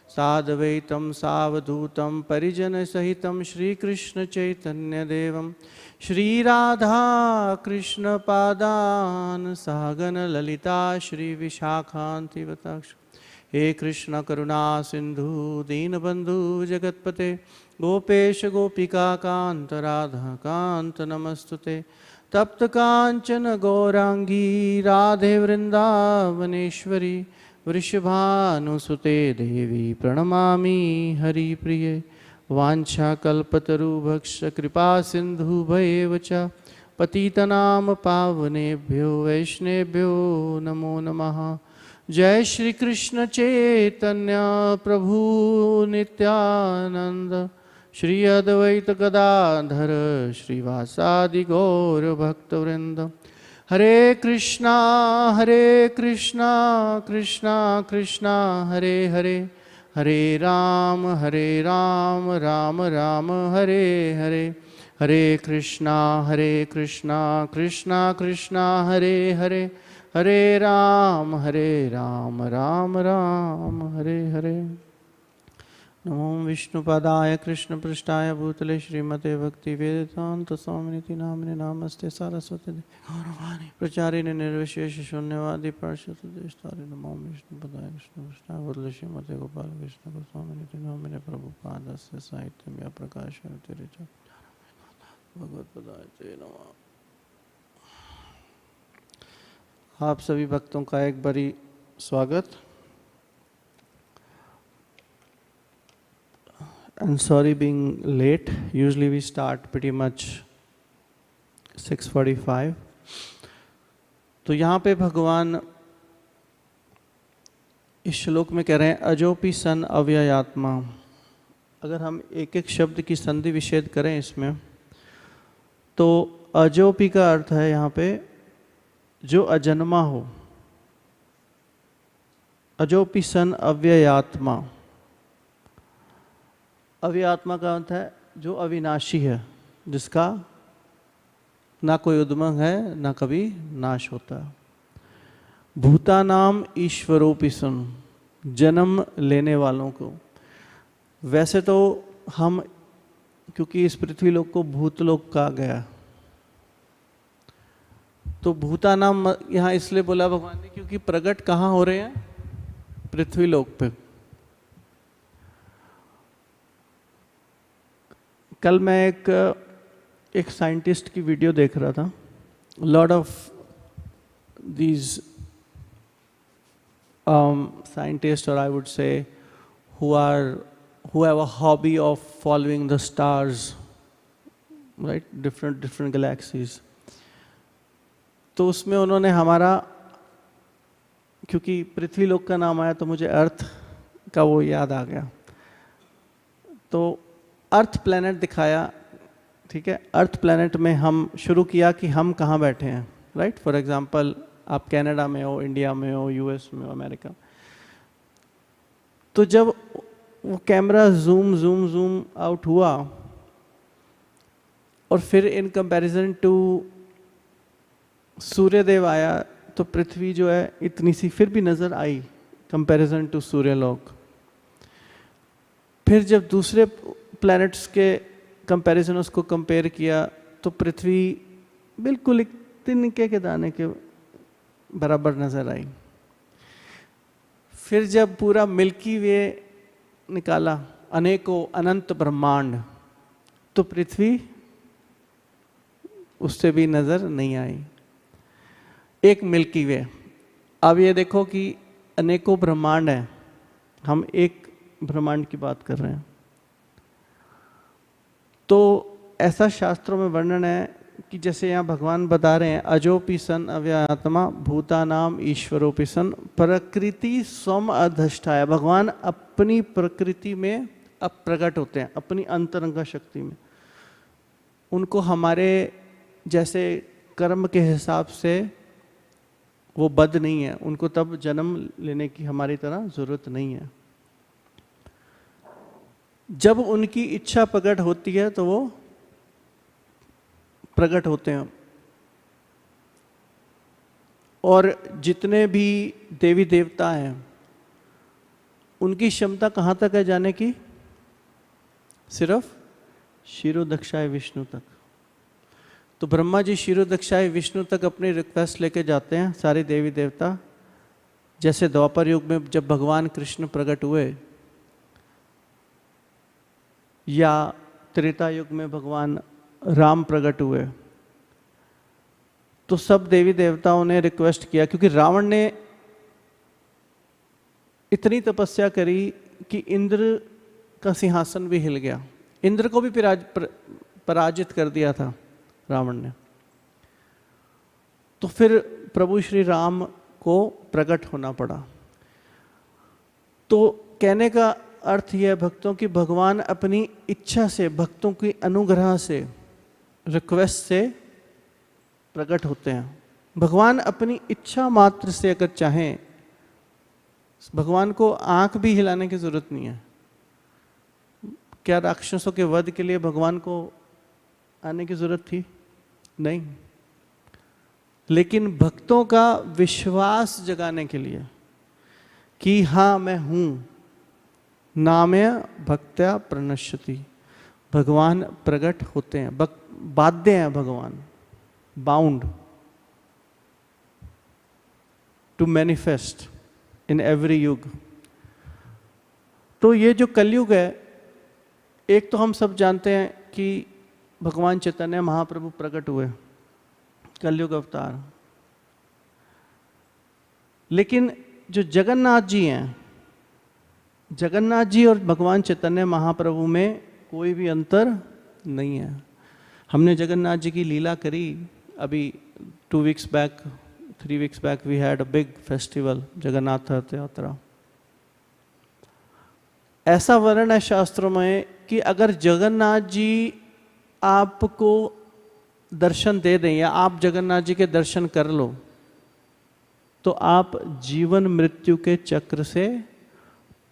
साद्वैतं सावधूतं परिजनसहितं श्रीकृष्णचैतन्यदेवं श्रीराधा कृष्णपादान् सहगण ललिता श्रीविशाखान्तिवताक्ष। हे कृष्ण करुणा सिंधु दीनबंधु जगतपते गोपेश गोपिका कांत राधा कांत नमस्तुते। तप्त कांचन गौरांगी राधे वृंदावनेश्वरी वृषभानुसुते देवी प्रणमामि हरिप्रिये। वाञ्छाकल्पतरुभक्ष कृपा सिंधु भयेव च पतितनाम पावनेभ्यो वैष्णवेभ्यो नमो नमः। जय श्री कृष्ण चैतन्य प्रभु नित्यानंद श्री अद्वैत गदाधर श्रीवासादि गौर भक्तवृंद। हरे कृष्णा कृष्णा कृष्णा हरे हरे, हरे राम राम राम हरे हरे। हरे कृष्णा कृष्णा कृष्णा हरे हरे, हरे राम राम राम हरे हरे। नमो विष्णुपादाय कृष्णपृष्ठाय भूतले श्रीमते भक्तिवेदांत स्वामिनिति नामिने नमस्ते सारस्वती गौरवाणी प्रचारिणे निर्विशेष शून्यवादी पार्षदेशतारिणे। नमो विष्णुपादाय कृष्णपृष्ठाय भूतले श्रीमते गोपाल कृष्ण स्वामिनिति नामिने प्रभुपादस्य साहित्यम प्रकाशयति ऋचा भगवत्पादाय ते नमः। आप सभी भक्तों का एक बारी स्वागत। I'm sorry being late. Usually we start pretty much 6:45. तो यहाँ पे भगवान इस श्लोक में कह रहे हैं अजोपि सन अव्ययात्मा। अगर हम एक एक शब्द की संधि विच्छेद करें इसमें, तो अजोपि का अर्थ है यहाँ पे जो अजन्मा हो। अजोपि सन अव्ययात्मा, अव्ययात्मा का अर्थ है जो अविनाशी है, जिसका ना कोई उद्गम है ना कभी नाश होता। भूतानाम ईश्वरोपि सन, जन्म लेने वालों को। वैसे तो हम, क्योंकि इस पृथ्वी लोक को भूतलोक कहा गया, तो भूतानाम यहाँ इसलिए बोला भगवान ने क्योंकि प्रकट कहाँ हो रहे हैं? पृथ्वी लोक पे। कल मैं एक साइंटिस्ट की वीडियो देख रहा था। लॉट ऑफ दीज साइंटिस्ट, और I would say who have a hobby of following the stars, right, different galaxies. तो उसमें उन्होंने हमारा, क्योंकि पृथ्वी लोक का नाम आया तो मुझे अर्थ का वो याद आ गया, तो अर्थ प्लैनेट दिखाया। ठीक है, अर्थ प्लैनेट में हम शुरू किया कि हम कहाँ बैठे हैं, राइट। फॉर एग्जांपल आप कनाडा में हो, इंडिया में हो, यूएस में हो, अमेरिका। तो जब वो कैमरा जूम आउट हुआ और फिर इन कंपैरिजन टू सूर्यदेव आया, तो पृथ्वी जो है इतनी सी फिर भी नजर आई कंपैरिजन टू सूर्यलोक। फिर जब दूसरे प्लैनेट्स के कंपैरिजन उसको कंपेयर किया तो पृथ्वी बिल्कुल एक तिनके के दाने के बराबर नजर आई। फिर जब पूरा मिल्की वे निकाला, अनेकों अनंत ब्रह्मांड, तो पृथ्वी उससे भी नजर नहीं आई। एक मिल्की वे। अब ये देखो कि अनेकों ब्रह्मांड हैं, हम एक ब्रह्मांड की बात कर रहे हैं। तो ऐसा शास्त्रों में वर्णन है कि जैसे यहाँ भगवान बता रहे हैं अजोपि सन अव्ययात्मा भूतानाम ईश्वरोपि सन प्रकृति स्वम अधिष्ठाय। भगवान अपनी प्रकृति में अब प्रकट होते हैं, अपनी अंतरंग शक्ति में। उनको हमारे जैसे कर्म के हिसाब से वो बद्ध नहीं है, उनको तब जन्म लेने की हमारी तरह जरूरत नहीं है। जब उनकी इच्छा प्रकट होती है तो वो प्रकट होते हैं। और जितने भी देवी देवता हैं उनकी क्षमता कहाँ तक है जाने की? सिर्फ शिरोदक्षाय विष्णु तक। तो ब्रह्मा जी शिरोदक्षाय विष्णु तक अपनी रिक्वेस्ट लेके जाते हैं सारे देवी देवता। जैसे द्वापर युग में जब भगवान कृष्ण प्रकट हुए या त्रेता युग में भगवान राम प्रकट हुए, तो सब देवी देवताओं ने रिक्वेस्ट किया, क्योंकि रावण ने इतनी तपस्या करी कि इंद्र का सिंहासन भी हिल गया। इंद्र को भी पराजित कर दिया था रावण ने। तो फिर प्रभु श्री राम को प्रकट होना पड़ा। तो कहने का अर्थ यह भक्तों की भगवान अपनी इच्छा से, भक्तों की अनुग्रह से, रिक्वेस्ट से प्रकट होते हैं। भगवान अपनी इच्छा मात्र से अगर चाहें, भगवान को आंख भी हिलाने की जरूरत नहीं है। क्या राक्षसों के वध के लिए भगवान को आने की जरूरत थी? नहीं। लेकिन भक्तों का विश्वास जगाने के लिए कि हाँ मैं हूं, नामय भक्त्या प्रणश्यति, भगवान प्रकट होते हैं। बाध्य हैं भगवान, bound to manifest in every yuga. तो ये जो कलयुग है, एक तो हम सब जानते हैं कि भगवान चैतन्य महाप्रभु प्रकट हुए, कलयुग अवतार। लेकिन जो जगन्नाथ जी हैं, जगन्नाथ जी और भगवान चैतन्य महाप्रभु में कोई भी अंतर नहीं है। हमने जगन्नाथ जी की लीला करी अभी 2 weeks back, 3 weeks back we had a big festival, Jagannath Rath Yatra. ऐसा वर्णन है शास्त्रों में कि अगर जगन्नाथ जी आपको दर्शन दे दें या आप जगन्नाथ जी के दर्शन कर लो, तो आप जीवन मृत्यु के चक्र से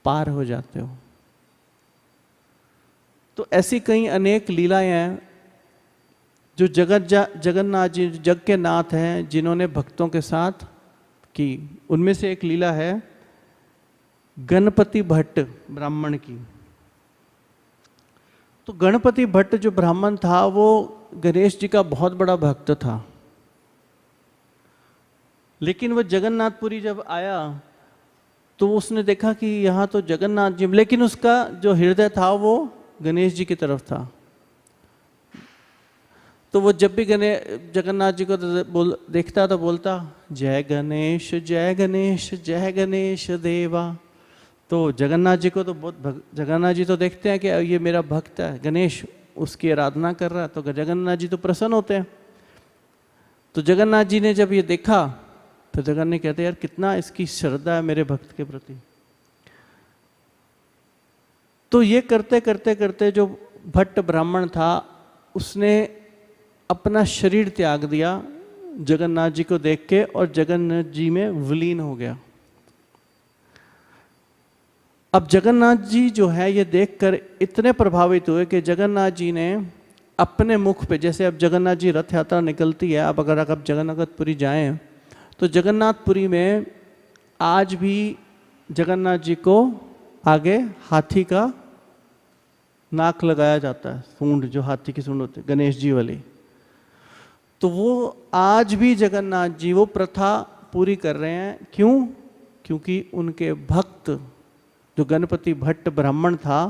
पार हो जाते हो। तो ऐसी कई अनेक लीलाएं हैं जो जगन्नाथ जी जग के नाथ हैं, जिन्होंने भक्तों के साथ की। उनमें से एक लीला है गणपति भट्ट ब्राह्मण की। तो गणपति भट्ट जो ब्राह्मण था वो गणेश जी का बहुत बड़ा भक्त था। लेकिन वो जगन्नाथपुरी जब आया तो उसने देखा कि यहाँ तो जगन्नाथ जी, लेकिन उसका जो हृदय था वो गणेश जी की तरफ था। तो वो जब भी जगन्नाथ जी को देखता तो बोलता जय गणेश जय गणेश जय गणेश देवा। तो जगन्नाथ जी को तो जगन्नाथ जी तो देखते हैं कि ये मेरा भक्त है, गणेश उसकी आराधना कर रहा है, तो जगन्नाथ जी तो प्रसन्न होते हैं। तो जगन्नाथ जी ने जब ये देखा तो जगन्नाथ कहते यार कितना इसकी श्रद्धा है मेरे भक्त के प्रति। तो ये करते करते करते जो भट्ट ब्राह्मण था उसने अपना शरीर त्याग दिया जगन्नाथ जी को देख के और जगन्नाथ जी में विलीन हो गया। अब जगन्नाथ जी जो है ये देखकर इतने प्रभावित हुए कि जगन्नाथ जी ने अपने मुख पे, जैसे अब जगन्नाथ जी रथ यात्रा निकलती है, अब अगर आप जगन्नाथपुरी जाएं तो जगन्नाथपुरी में आज भी जगन्नाथ जी को आगे हाथी का नाक लगाया जाता है, सूंड जो हाथी की सूंड होती है गणेश जी वाली। तो वो आज भी जगन्नाथ जी वो प्रथा पूरी कर रहे हैं। क्यों? क्योंकि उनके भक्त जो गणपति भट्ट ब्राह्मण था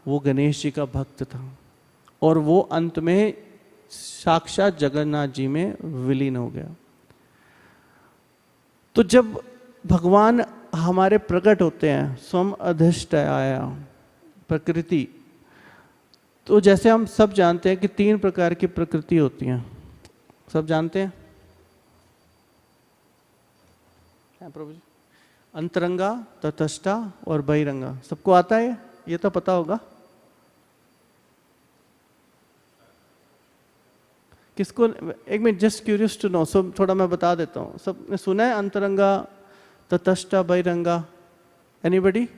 वो गणेश जी का भक्त था और वो अंत में साक्षात जगन्नाथ जी में विलीन हो गया। तो जब भगवान हमारे प्रकट होते हैं, स्वम अधिष्ठ आया प्रकृति, तो जैसे हम सब जानते हैं कि 3 प्रकार की प्रकृति होती हैं। सब जानते हैं? हाँ प्रभु जी। अंतरंगा, तटस्था और बहिरंगा, सबको आता है? ये तो पता होगा। किसको? एक minute, just curious to know, सब थोड़ा मैं बता देता हूँ। सबने सुना है अंतरंगा, तटस्था, बहिरंगा? एनीबडी?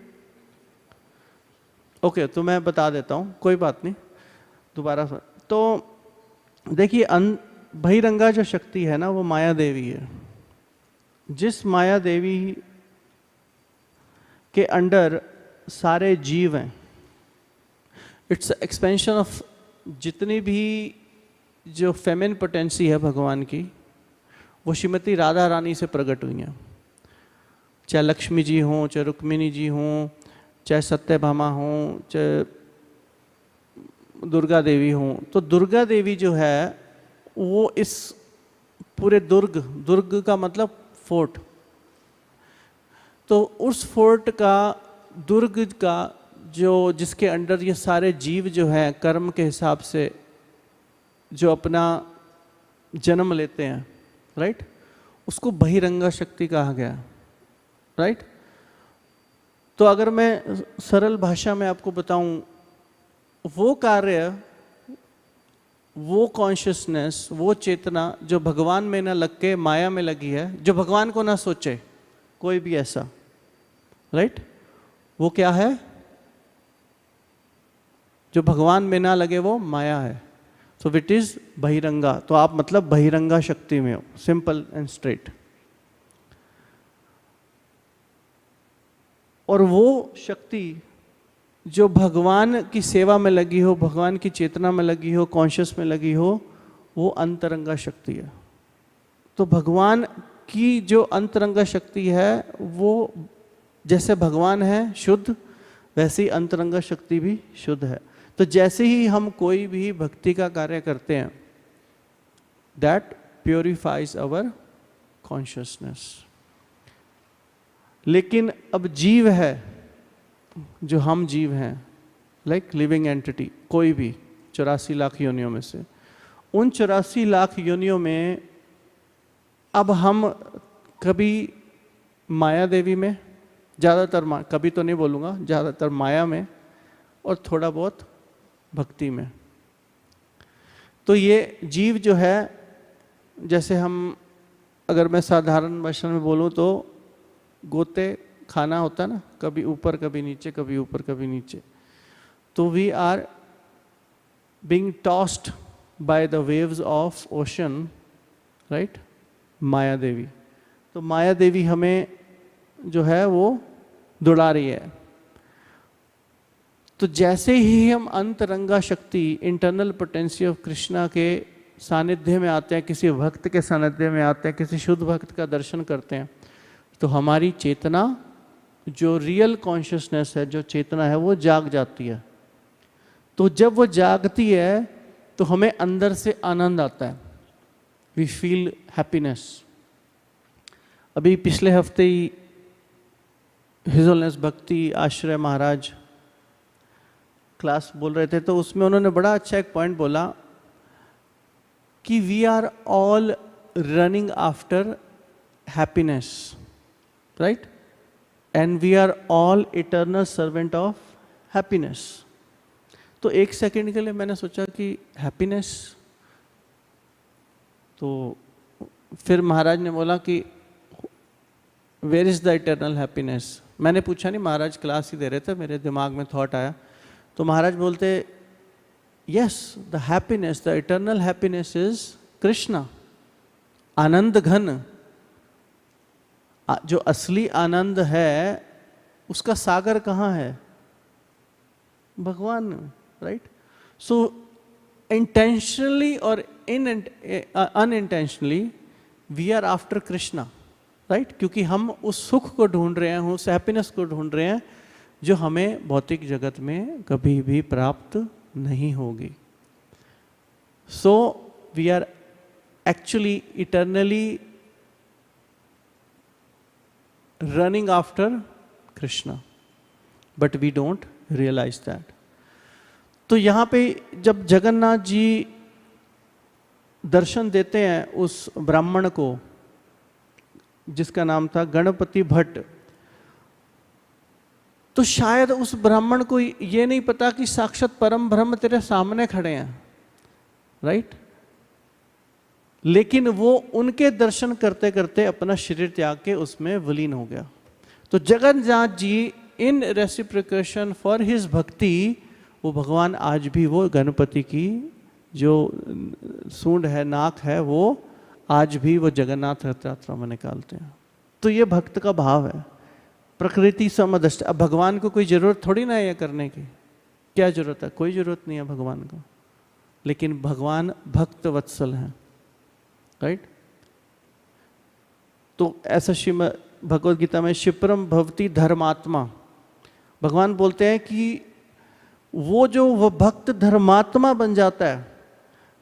ओके, तो मैं बता देता हूँ, कोई बात नहीं, दोबारा। तो देखिए, बहिरंगा जो शक्ति है ना, वो माया देवी है। जिस माया देवी के अंडर सारे जीव हैं, इट्स एक्सपेंशन ऑफ जितनी भी जो फेमिन पोटेंसी है भगवान की, वो श्रीमती राधा रानी से प्रकट हुई हैं। चाहे लक्ष्मी जी हों, चाहे रुक्मिणी जी हों, चाहे सत्यभामा हों, चाहे दुर्गा देवी हों। तो दुर्गा देवी जो है वो इस पूरे दुर्ग का मतलब फोर्ट, तो उस फोर्ट का, दुर्ग का जो जिसके अंडर ये सारे जीव जो हैं कर्म के हिसाब से जो अपना जन्म लेते हैं, राइट, उसको बहिरंगा शक्ति कहा गया, राइट। तो अगर मैं सरल भाषा में आपको बताऊं, वो कार्य, वो कॉन्शियसनेस, वो चेतना जो भगवान में ना लग के माया में लगी है, जो भगवान को ना सोचे कोई भी ऐसा, राइट, वो क्या है? जो भगवान में ना लगे वो माया है। सो इट इज बहिरंगा। तो आप मतलब बहिरंगा शक्ति में हो, सिंपल एंड स्ट्रेट। और वो शक्ति जो भगवान की सेवा में लगी हो, भगवान की चेतना में लगी हो, कॉन्शियस में लगी हो, वो अंतरंगा शक्ति है। तो भगवान की जो अंतरंगा शक्ति है, वो जैसे भगवान है शुद्ध, वैसे ही अंतरंगा शक्ति भी शुद्ध है। तो जैसे ही हम कोई भी भक्ति का कार्य करते हैं, दैट प्योरीफाइज आवर कॉन्शियसनेस। लेकिन अब जीव है, जो हम जीव हैं, लाइक लिविंग एंटिटी, कोई भी 84 लाख योनियों में से, उन 84 लाख योनियों में अब हम कभी माया देवी में, ज़्यादातर कभी तो नहीं बोलूँगा, ज़्यादातर माया में, और थोड़ा बहुत भक्ति में। तो ये जीव जो है, जैसे हम, अगर मैं साधारण भाषा में बोलूँ तो गोते खाना होता है ना, कभी ऊपर कभी नीचे, कभी ऊपर कभी नीचे। तो we are being tossed by the waves of ocean, right, Maya Devi. तो माया देवी हमें जो है वो दौड़ा रही है। तो जैसे ही हम अंतरंगा शक्ति, इंटरनल पोटेंसी ऑफ कृष्णा के सानिध्य में आते हैं, किसी भक्त के सानिध्य में आते हैं, किसी शुद्ध भक्त का दर्शन करते हैं, तो हमारी चेतना, जो रियल कॉन्शियसनेस है, जो चेतना है, वो जाग जाती है। तो जब वो जागती है तो हमें अंदर से आनंद आता है, वी फील हैप्पीनेस। अभी पिछले हफ्ते ही हिज होलीनेस भक्ति आश्रय महाराज क्लास बोल रहे थे, तो उसमें उन्होंने बड़ा अच्छा एक पॉइंट बोला कि we are all running after happiness, right, and we are all eternal servant of happiness. तो एक सेकंड के लिए मैंने सोचा कि हैप्पीनेस, तो फिर महाराज ने बोला कि where is the eternal happiness. मैंने पूछा नहीं, महाराज क्लास ही दे रहे थे, मेरे दिमाग में थॉट आया, तो महाराज बोलते, yes, the happiness, the eternal happiness is Krishna, आनंद घन। जो असली आनंद है, उसका सागर कहाँ है? भगवान, राइट। सो इंटेंशनली और unintentionally we are after Krishna, right, क्योंकि हम उस सुख को ढूंढ रहे हैं, उस हैप्पीनेस को ढूंढ रहे हैं जो हमें भौतिक जगत में कभी भी प्राप्त नहीं होगी। So we are actually eternally running after Krishna, but we don't realize that. तो यहाँ पे जब जगन्नाथ जी दर्शन देते हैं उस ब्राह्मण को जिसका नाम था गणपति भट्ट, तो शायद उस ब्राह्मण को ये नहीं पता कि साक्षात परम ब्रह्म तेरे सामने खड़े हैं, राइट? लेकिन वो उनके दर्शन करते करते अपना शरीर त्याग के उसमें विलीन हो गया। तो जगन्नाथ जी इन रेसिप्रिकेशन फॉर हिज भक्ति, वो भगवान आज भी वो गणपति की जो सूंड है, नाक है, वो आज भी वो जगन्नाथ रथ यात्रा में निकालते हैं। तो ये भक्त का भाव है, प्रकृति समदृष्ट। अब भगवान को कोई जरूरत थोड़ी ना है ये करने की, क्या जरूरत है? कोई जरूरत नहीं है भगवान को, लेकिन भगवान भक्त वत्सल हैं, राइट? तो ऐसा श्रीमद् भगवद गीता में क्षिप्रम भवति धर्मात्मा, भगवान बोलते हैं कि वो भक्त धर्मात्मा बन जाता है,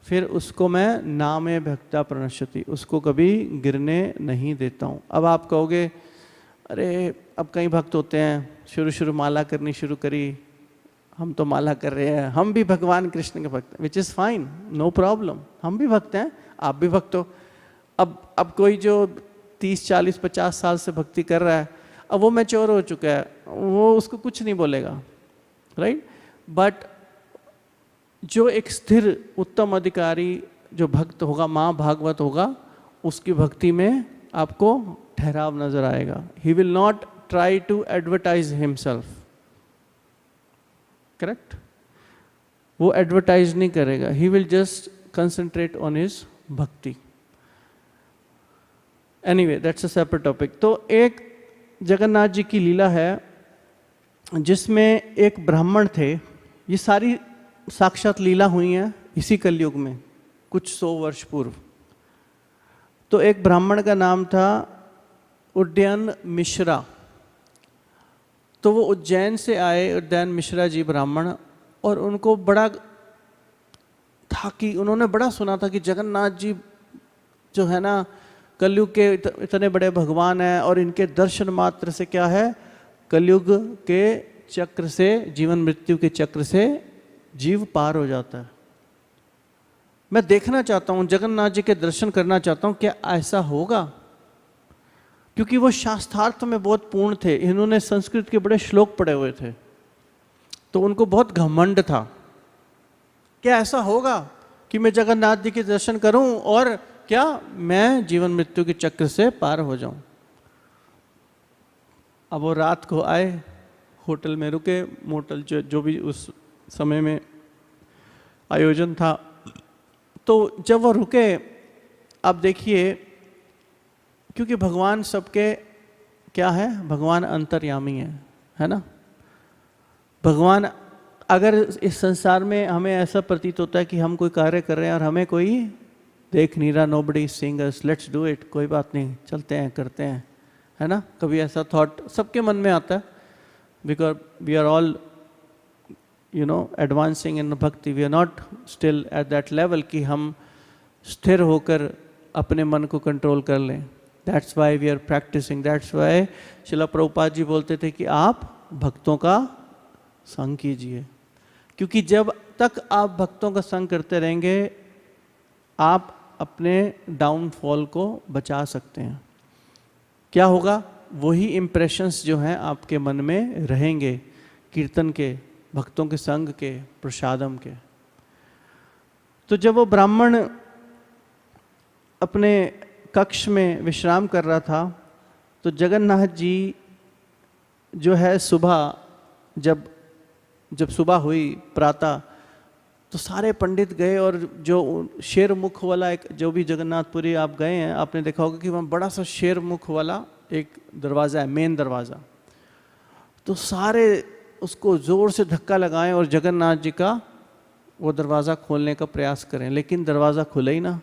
फिर उसको मैं नामे भक्ता प्रणश्यति, उसको कभी गिरने नहीं देता हूँ। अब आप कहोगे अरे अब कई भक्त होते हैं शुरू माला करनी शुरू करी, हम तो माला कर रहे हैं, हम भी भगवान कृष्ण के भक्त हैं, which is fine, no problem, हम भी भक्त हैं, आप भी भक्त हो। अब कोई जो 30, 40, 50 साल से भक्ति कर रहा है, अब वो मैच्योर हो चुका है, वो उसको कुछ नहीं बोलेगा, राइट? बट जो एक स्थिर उत्तम अधिकारी जो भक्त होगा, माँ भागवत होगा, उसकी भक्ति में आपको ठहराव नजर आएगा। He will not try to advertise himself, correct? वो एडवर्टाइज नहीं करेगा, he will just concentrate on his bhakti. Anyway that's a separate topic. तो एक जगन्नाथ जी की लीला है जिसमें एक ब्राह्मण थे, ये सारी साक्षात लीला हुई हैं इसी कलयुग में कुछ 100 वर्ष पूर्व। तो एक ब्राह्मण का नाम था उड्डयन मिश्रा, तो वो उज्जैन से आए, उड्डयन मिश्रा जी ब्राह्मण, और उनको बड़ा था कि उन्होंने बड़ा सुना था कि जगन्नाथ जी जो है ना कलयुग के इतने बड़े भगवान हैं, और इनके दर्शन मात्र से क्या है, कलयुग के चक्र से, जीवन मृत्यु के चक्र से जीव पार हो जाता है। मैं देखना चाहता हूँ, जगन्नाथ जी के दर्शन करना चाहता हूँ, क्या ऐसा होगा? क्योंकि वो शास्त्रार्थ में बहुत पूर्ण थे, इन्होंने संस्कृत के बड़े श्लोक पढ़े हुए थे, तो उनको बहुत घमंड था, क्या ऐसा होगा कि मैं जगन्नाथ जी के दर्शन करूं और क्या मैं जीवन मृत्यु के चक्र से पार हो जाऊं? अब वो रात को आए, होटल में रुके, मोटल जो भी उस समय में आयोजन था, तो जब वो रुके, अब देखिए, क्योंकि भगवान सबके क्या है, भगवान अंतर्यामी है ना? भगवान, अगर इस संसार में हमें ऐसा प्रतीत होता है कि हम कोई कार्य कर रहे हैं और हमें कोई देख नहीं रहा, nobody seeing us, let's do it, कोई बात नहीं, चलते हैं, करते हैं, है ना? कभी ऐसा थॉट सबके मन में आता है, because we are all advancing in bhakti, we are not still at that level कि हम स्थिर होकर अपने मन को कंट्रोल कर लें। That's why we are practicing, that's why Srila Prabhupada ji बोलते थे कि आप भक्तों का संग कीजिए, क्योंकि जब तक आप भक्तों का संग करते रहेंगे, आप अपने डाउनफॉल को बचा सकते हैं। क्या होगा? वही इम्प्रेशंस जो हैं आपके मन में रहेंगे, कीर्तन के, भक्तों के संग के, प्रसादम के। तो जब वो ब्राह्मण अपने कक्ष में विश्राम कर रहा था, तो जगन्नाथ जी जो है सुबह, जब सुबह हुई प्रातः, तो सारे पंडित गए, और जो शेर मुख वाला एक, जो भी जगन्नाथपुरी आप गए हैं, आपने देखा होगा कि वहाँ बड़ा सा शेर मुख वाला एक दरवाज़ा है, मेन दरवाज़ा। तो सारे उसको ज़ोर से धक्का लगाएं और जगन्नाथ जी का वो दरवाज़ा खोलने का प्रयास करें, लेकिन दरवाज़ा खुला ही ना।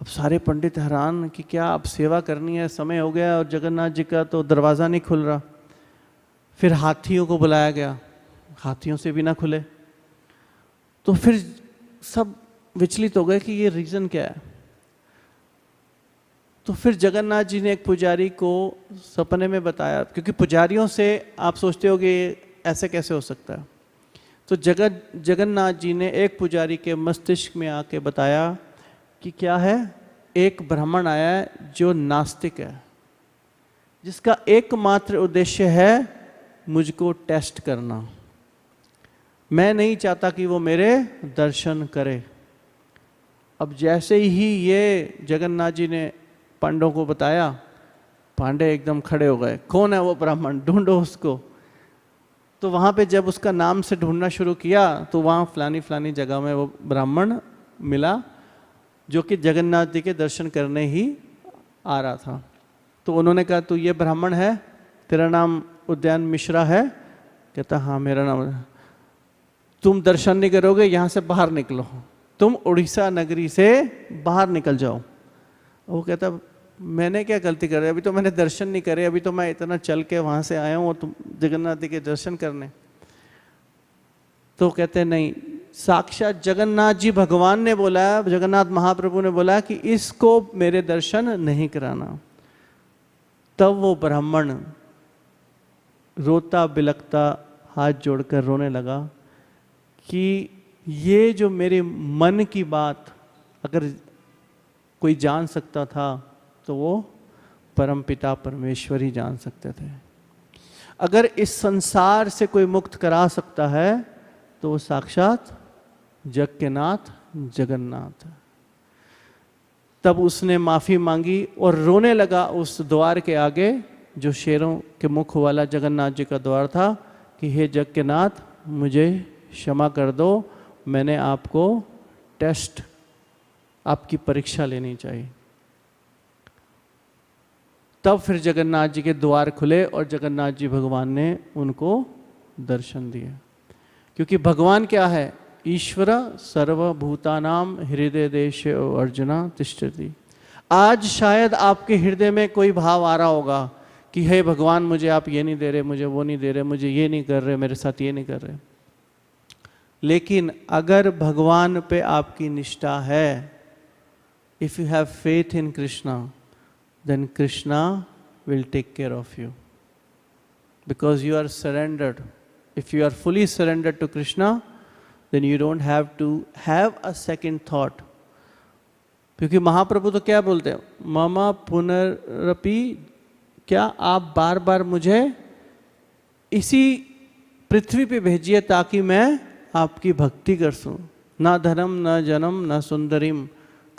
अब सारे पंडित हैरान कि क्या अब सेवा करनी है, समय हो गया और जगन्नाथ जी का तो दरवाज़ा नहीं खुल रहा। फिर हाथियों को बुलाया गया, हाथियों से भी ना खुले। तो फिर सब विचलित हो गए कि ये रीज़न क्या है। तो फिर जगन्नाथ जी ने एक पुजारी को सपने में बताया, क्योंकि पुजारियों से आप सोचते हो कि ऐसे कैसे हो सकता है। तो जगन्नाथ जी ने एक पुजारी के मस्तिष्क में आके बताया कि क्या है, एक ब्राह्मण आया है जो नास्तिक है, जिसका एकमात्र उद्देश्य है मुझको टेस्ट करना। मैं नहीं चाहता कि वो मेरे दर्शन करे। अब जैसे ही ये जगन्नाथ जी ने पांडवों को बताया, पांडे एकदम खड़े हो गए, कौन है वो ब्राह्मण, ढूंढो उसको। तो वहाँ पे जब उसका नाम से ढूंढना शुरू किया तो वहाँ फलानी फलानी जगह में वो ब्राह्मण मिला जो कि जगन्नाथ जी के दर्शन करने ही आ रहा था। तो उन्होंने कहा, तू ये ब्राह्मण है, तेरा नाम उद्यान मिश्रा है? कहता हाँ मेरा नाम। तुम दर्शन नहीं करोगे, यहाँ से बाहर निकलो, तुम उड़ीसा नगरी से बाहर निकल जाओ। वो कहता मैंने क्या गलती कर, अभी तो मैंने दर्शन नहीं करे, अभी तो मैं इतना चल के वहाँ से आया हूँ तुम जगन्नाथ जी के दर्शन करने। तो कहते नहीं, साक्षात जगन्नाथ जी भगवान ने बोला, जगन्नाथ महाप्रभु ने बोला कि इसको मेरे दर्शन नहीं कराना। तब वो ब्राह्मण रोता बिलखता हाथ जोड़कर रोने लगा कि ये जो मेरे मन की बात अगर कोई जान सकता था तो वो परमपिता परमेश्वर ही जान सकते थे। अगर इस संसार से कोई मुक्त करा सकता है तो वो साक्षात जग के नाथ जगन्नाथ। तब उसने माफी मांगी और रोने लगा उस द्वार के आगे जो शेरों के मुख वाला जगन्नाथ जी का द्वार था कि हे जग के नाथ, मुझे क्षमा कर दो, मैंने आपको टेस्ट, आपकी परीक्षा लेनी चाहिए। तब फिर जगन्नाथ जी के द्वार खुले और जगन्नाथ जी भगवान ने उनको दर्शन दिए। क्योंकि भगवान क्या है, ईश्वर सर्वभूतानाम हृदय देश अर्जुना तिष्ठति। आज शायद आपके हृदय में कोई भाव आ रहा होगा कि हे भगवान, मुझे आप ये नहीं दे रहे, मुझे वो नहीं दे रहे, मुझे ये नहीं कर रहे, मेरे साथ ये नहीं कर रहे। लेकिन अगर भगवान पे आपकी निष्ठा है, if you have faith in Krishna, then Krishna will take care of you, because you are surrendered. If you are fully surrendered to Krishna, then you don't have to have a second thought. क्योंकि महाप्रभु तो क्या बोलते हैं, मम पुनरपि, क्या आप बार बार मुझे इसी पृथ्वी पे भेजिए ताकि मैं आपकी भक्ति कर सकूं। न धनम न जनम न सुंदरीम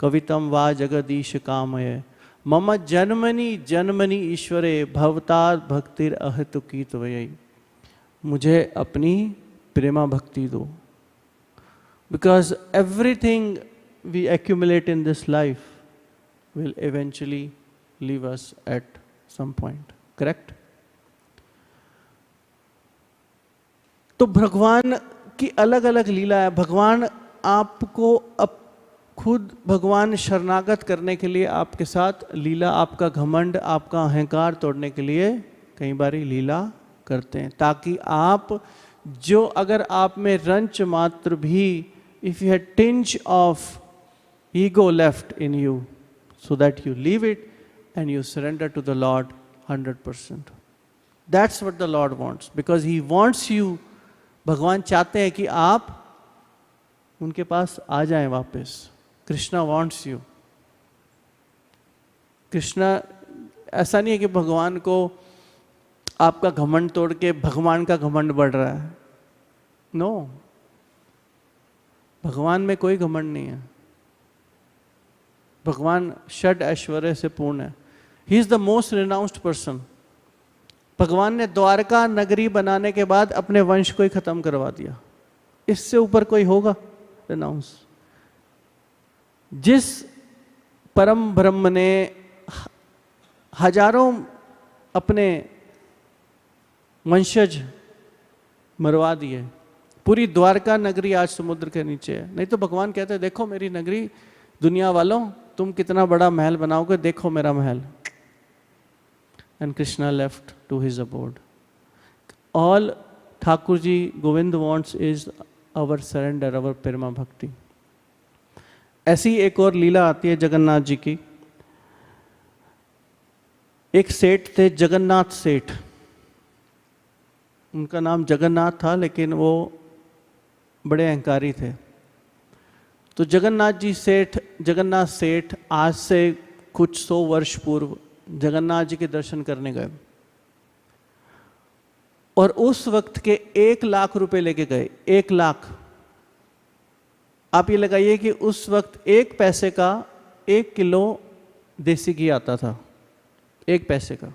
कवितम वा जगदीश कामय, मम जन्मनि जन्मनि ईश्वरे भवतार भक्तिर अहेतुकी त्वयि। मुझे अपनी प्रेमा भक्ति दो। Because everything we accumulate in this life will eventually leave us at some point, correct? तो भगवान की अलग अलग लीला है। भगवान आपको खुद भगवान शरणागत करने के लिए आपके साथ लीला, आपका घमंड, आपका अहंकार तोड़ने के लिए कई बारी लीला करते हैं, ताकि आप जो, अगर आप में रंच मात्र भी, if you had tinge of ego left in you, so that you leave it and you surrender to the lord 100%. That's what the lord wants, because he wants you. भगवान चाहते हैं कि आप उनके पास आ जाएं वापस। Krishna wants you. कृष्णा, ऐसा नहीं है कि भगवान को आपका घमंड तोड़ के भगवान का घमंड बढ़ रहा है। नो, भगवान में कोई घमंड नहीं है। भगवान षड ऐश्वर्य से पूर्ण है। He is the most renounced person. भगवान ने द्वारका नगरी बनाने के बाद अपने वंश को ही खत्म करवा दिया। इससे ऊपर कोई होगा रिनाउंस? जिस परम ब्रह्म ने हजारों अपने वंशज मरवा दिए, पूरी द्वारका नगरी आज समुद्र के नीचे है। नहीं तो भगवान कहते हैं, देखो मेरी नगरी, दुनिया वालों तुम कितना बड़ा महल बनाओगे, देखो मेरा महल। And Krishna left to his abode. All Thakur ji Govind wants is our surrender, our prema bhakti. ऐसी एक और लीला आती है जगन्नाथ जी की। एक सेठ थे, जगन्नाथ सेठ। उनका नाम जगन्नाथ था, लेकिन वो बड़े अहंकारी थे। तो जगन्नाथ सेठ आज से कुछ 100 वर्ष पूर्व जगन्नाथ जी के दर्शन करने गए और उस वक्त के 1 लाख रुपए लेके गए। 1 लाख, आप ये लगाइए कि उस वक्त 1 पैसे का 1 किलो देसी घी आता था, 1 पैसे का।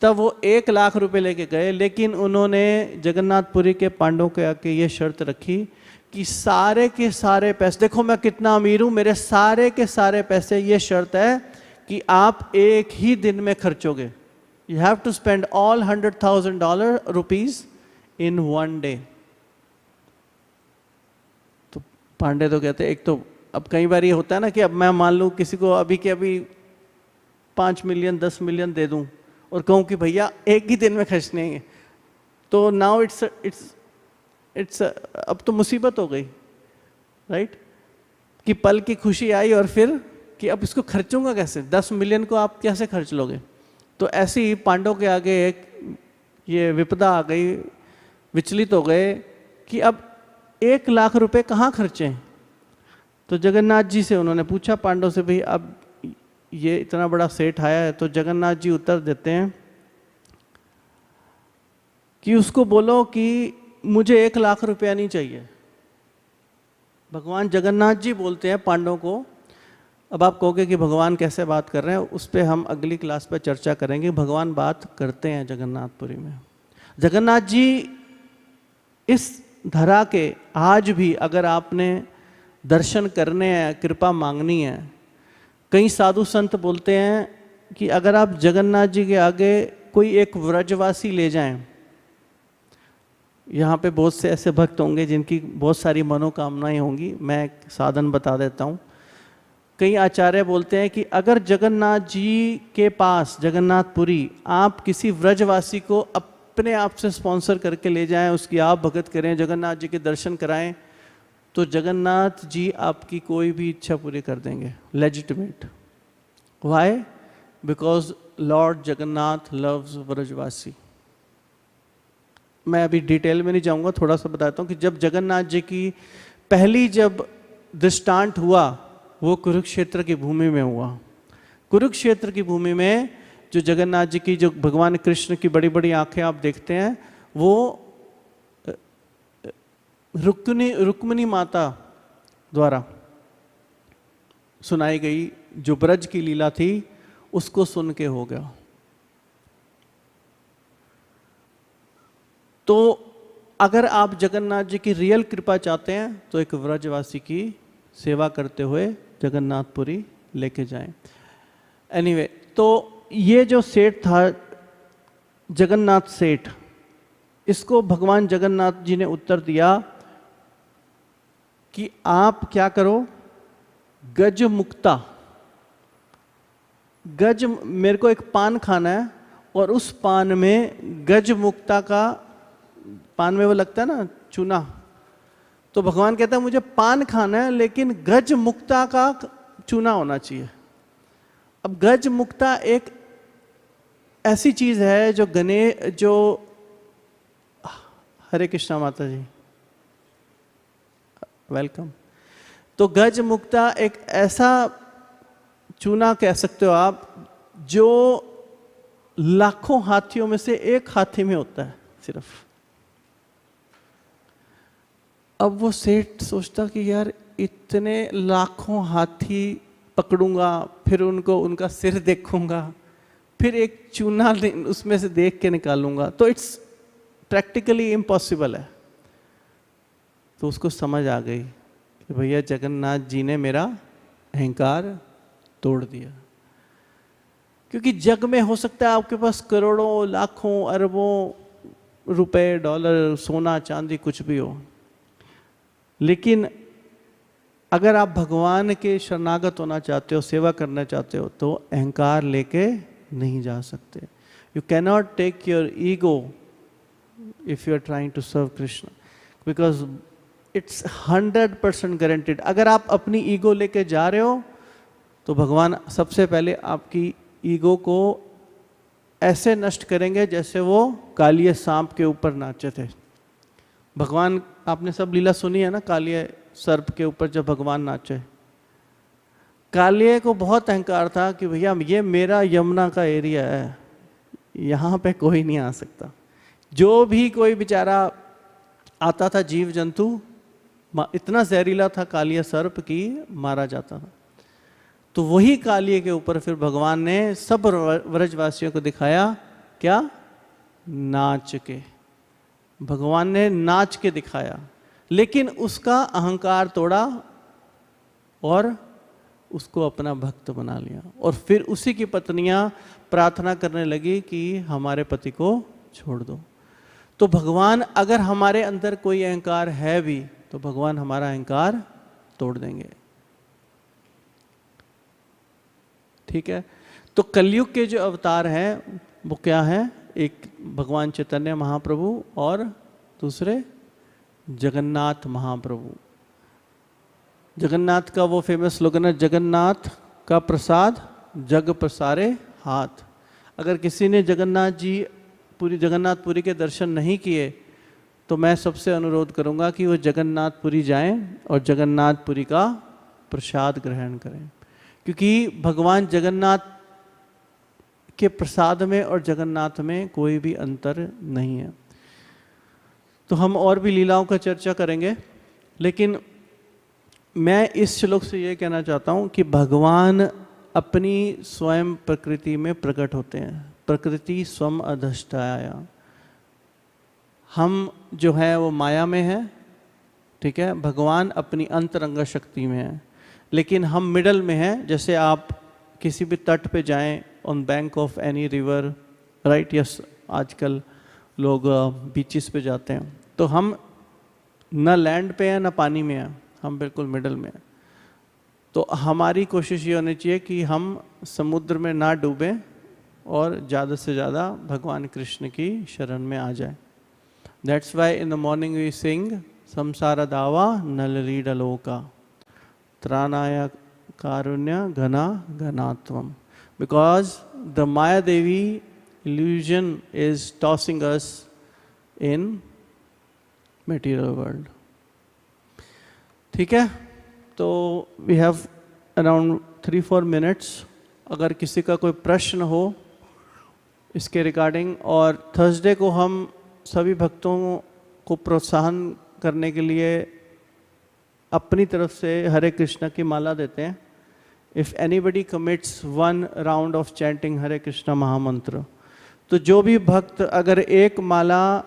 तब वो 1 लाख रुपए लेके गए, लेकिन उन्होंने जगन्नाथपुरी के पांडवों के आके ये शर्त रखी कि सारे के सारे पैसे, देखो मैं कितना अमीर हूं, मेरे सारे के सारे पैसे, ये शर्त है कि आप एक ही दिन में खर्चोगे। You have to spend all $100,000 rupees in 1 day. तो पांडे तो कहते, एक तो अब कई बार ये होता है ना कि अब मैं मान लूँ किसी को अभी के अभी 5 मिलियन 10 मिलियन दे दूं और कहूँ कि भैया एक ही दिन में खर्चने हैं, तो नाउ इट्स अब तो मुसीबत हो गई, राइट? कि पल की खुशी आई और फिर कि अब इसको खर्चूंगा कैसे, 10 मिलियन को आप कैसे खर्च लोगे? तो ऐसे ही पांडवों के आगे एक ये विपदा आ गई, विचलित हो गए कि अब 1 लाख रुपए कहाँ खर्चें। तो जगन्नाथ जी से उन्होंने पूछा पांडव से, भाई अब ये इतना बड़ा सेठ आया है। तो जगन्नाथ जी उत्तर देते हैं कि उसको बोलो कि मुझे 1 लाख रुपया नहीं चाहिए। भगवान जगन्नाथ जी बोलते हैं पांडवों को। अब आप कहोगे कि भगवान कैसे बात कर रहे हैं, उस पर हम अगली क्लास पर चर्चा करेंगे। भगवान बात करते हैं जगन्नाथपुरी में। जगन्नाथ जी इस धरा के आज भी अगर आपने दर्शन करने हैं, कृपा मांगनी है, कई साधु संत बोलते हैं कि अगर आप जगन्नाथ जी के आगे कोई एक व्रजवासी ले जाएं, यहाँ पे बहुत से ऐसे भक्त होंगे जिनकी बहुत सारी मनोकामनाएं होंगी, मैं एक साधन बता देता हूँ। कई आचार्य बोलते हैं कि अगर जगन्नाथ जी के पास, जगन्नाथपुरी, आप किसी व्रजवासी को अपने आप से स्पॉन्सर करके ले जाएं, उसकी आप भगत करें, जगन्नाथ जी के दर्शन कराएं, तो जगन्नाथ जी आपकी कोई भी इच्छा पूरी कर देंगे, legitimate. Why? Because Lord Jagannath loves Vrajavasi. मैं अभी डिटेल में नहीं जाऊंगा, थोड़ा सा बताता हूँ कि जब जगन्नाथ जी की पहली जब दृष्टांत हुआ वो कुरुक्षेत्र की भूमि में हुआ। कुरुक्षेत्र की भूमि में जो जगन्नाथ जी की, जो भगवान कृष्ण की बड़ी बड़ी आंखें आप देखते हैं, वो रुक्मिणी माता द्वारा सुनाई गई जो ब्रज की लीला थी, उसको सुन के हो गया। तो अगर आप जगन्नाथ जी की रियल कृपा चाहते हैं तो एक व्रजवासी की सेवा करते हुए जगन्नाथपुरी लेके जाएं। एनीवे, तो ये जो सेठ था जगन्नाथ सेठ, इसको भगवान जगन्नाथ जी ने उत्तर दिया कि आप क्या करो, गज मुक्ता, गज, मेरे को एक पान खाना है और उस पान में गज मुक्ता का, पान में वो लगता है ना चूना, तो भगवान कहता है मुझे पान खाना है लेकिन गज मुक्ता का चूना होना चाहिए। अब गज मुक्ता एक ऐसी चीज है जो हरे कृष्णा माता जी, वेलकम। तो गज मुक्ता एक ऐसा चूना कह सकते हो आप जो लाखों हाथियों में से एक हाथी में होता है सिर्फ। अब वो सेठ सोचता कि यार इतने लाखों हाथी पकड़ूंगा, फिर उनको उनका सिर देखूंगा, फिर एक चूना उसमें से देख के निकालूंगा, तो इट्स प्रैक्टिकली इम्पॉसिबल है। तो उसको समझ आ गई कि भैया जगन्नाथ जी ने मेरा अहंकार तोड़ दिया। क्योंकि जग में हो सकता है आपके पास करोड़ों, लाखों, अरबों रुपए, डॉलर, सोना, चांदी, कुछ भी हो, लेकिन अगर आप भगवान के शरणागत होना चाहते हो, सेवा करना चाहते हो, तो अहंकार लेके नहीं जा सकते। You can not take your ego if you are trying to serve Krishna, because it's 100% guaranteed. अगर आप अपनी ईगो लेके जा रहे हो तो भगवान सबसे पहले आपकी ईगो को ऐसे नष्ट करेंगे जैसे वो कालिए सांप के ऊपर नाचे थे। भगवान, आपने सब लीला सुनी है ना, कालिया सर्प के ऊपर जब भगवान नाचे। कालिया को बहुत अहंकार था कि भैया ये मेरा यमुना का एरिया है, यहाँ पे कोई नहीं आ सकता। जो भी कोई बेचारा आता था जीव जंतु, इतना जहरीला था कालिया सर्प की मारा जाता था। तो वही कालिया के ऊपर फिर भगवान ने सब व्रजवासियों को दिखाया, क्या? नाच के। भगवान ने नाच के दिखाया, लेकिन उसका अहंकार तोड़ा और उसको अपना भक्त बना लिया। और फिर उसी की पत्नियां प्रार्थना करने लगी कि हमारे पति को छोड़ दो। तो भगवान, अगर हमारे अंदर कोई अहंकार है भी, तो भगवान हमारा अहंकार तोड़ देंगे। ठीक है। तो कलयुग के जो अवतार हैं वो क्या है? एक भगवान चैतन्य महाप्रभु और दूसरे जगन्नाथ महाप्रभु। जगन्नाथ का वो फेमस स्लोगन है, जगन्नाथ का प्रसाद जग प्रसारे हाथ। अगर किसी ने जगन्नाथपुरी के दर्शन नहीं किए तो मैं सबसे अनुरोध करूंगा कि वो जगन्नाथपुरी जाएं और जगन्नाथपुरी का प्रसाद ग्रहण करें, क्योंकि भगवान जगन्नाथ के प्रसाद में और जगन्नाथ में कोई भी अंतर नहीं है। तो हम और भी लीलाओं का चर्चा करेंगे, लेकिन मैं इस श्लोक से ये कहना चाहता हूँ कि भगवान अपनी स्वयं प्रकृति में प्रकट होते हैं। प्रकृति स्वम अधष्टाया। हम जो है वो माया में है, ठीक है। भगवान अपनी अंतरंग शक्ति में है, लेकिन हम मिडल में हैं। जैसे आप किसी भी तट पे जाएं, on bank of any river, right, yes, आजकल लोग बीचेस पे जाते हैं, तो हम न लैंड पे हैं न पानी में हैं, हम बिल्कुल मिडल में हैं। तो हमारी कोशिश ये होनी चाहिए कि हम समुद्र में ना डूबें और ज़्यादा से ज़्यादा भगवान कृष्ण की शरण में आ जाए। That's why in the morning we sing संसार दावा नलरीडलोका त्राणाय कारुण्य घना घनात्वम, because the Maya Devi illusion is tossing us in material world. ठीक है, तो we have around 3-4 minutes. अगर किसी का कोई प्रश्न हो इसके रिगार्डिंग, और थर्सडे को हम सभी भक्तों को प्रोत्साहन करने के लिए अपनी तरफ से हरे कृष्णा की माला देते हैं। If anybody commits 1 round of chanting हरे कृष्णा महामंत्र, तो जो भी भक्त अगर एक माला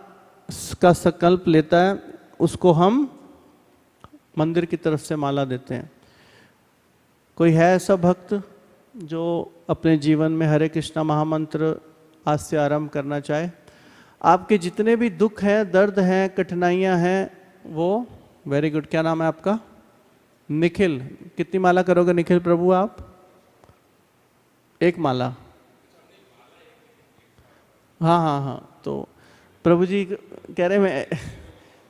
का संकल्प लेता है उसको हम मंदिर की तरफ से माला देते हैं। कोई है ऐसा भक्त जो अपने जीवन में हरे कृष्णा महामंत्र आज से आरंभ करना चाहे? आपके जितने भी दुख हैं, दर्द हैं, कठिनाइयां हैं, वो वेरी गुड। क्या नाम है आपका? निखिल। कितनी माला करोगे निखिल प्रभु आप? एक माला? हाँ, तो प्रभु जी कह रहे मैं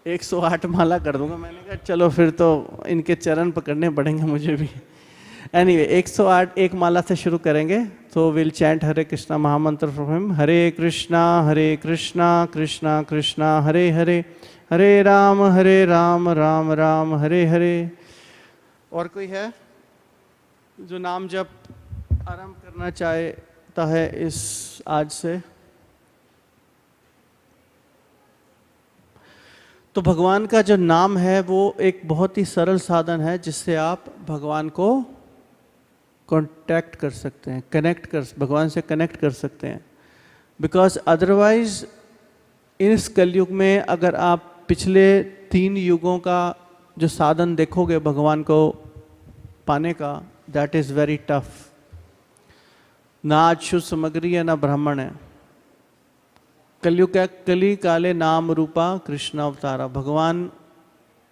108 माला कर दूंगा। मैंने कहा चलो फिर तो इनके चरण पकड़ने पड़ेंगे मुझे भी। एनीवे 108 एक माला से शुरू करेंगे। तो विल चैंट हरे कृष्णा महामंत्र फ्रॉम हिम। हरे कृष्णा कृष्णा कृष्णा हरे हरे, हरे राम राम राम हरे हरे। और कोई है जो नाम जप आरंभ करना चाहता है इस आज से? तो भगवान का जो नाम है वो एक बहुत ही सरल साधन है जिससे आप भगवान को कांटेक्ट कर सकते हैं, भगवान से कनेक्ट कर सकते हैं। बिकॉज अदरवाइज इस कलयुग में अगर आप पिछले 3 युगों का जो साधन देखोगे भगवान को पाने का, दैट इज़ वेरी टफ। ना अच्युत सामग्री है ना ब्राह्मण है। कलयुग का कली काले नाम रूपा कृष्ण अवतारा। भगवान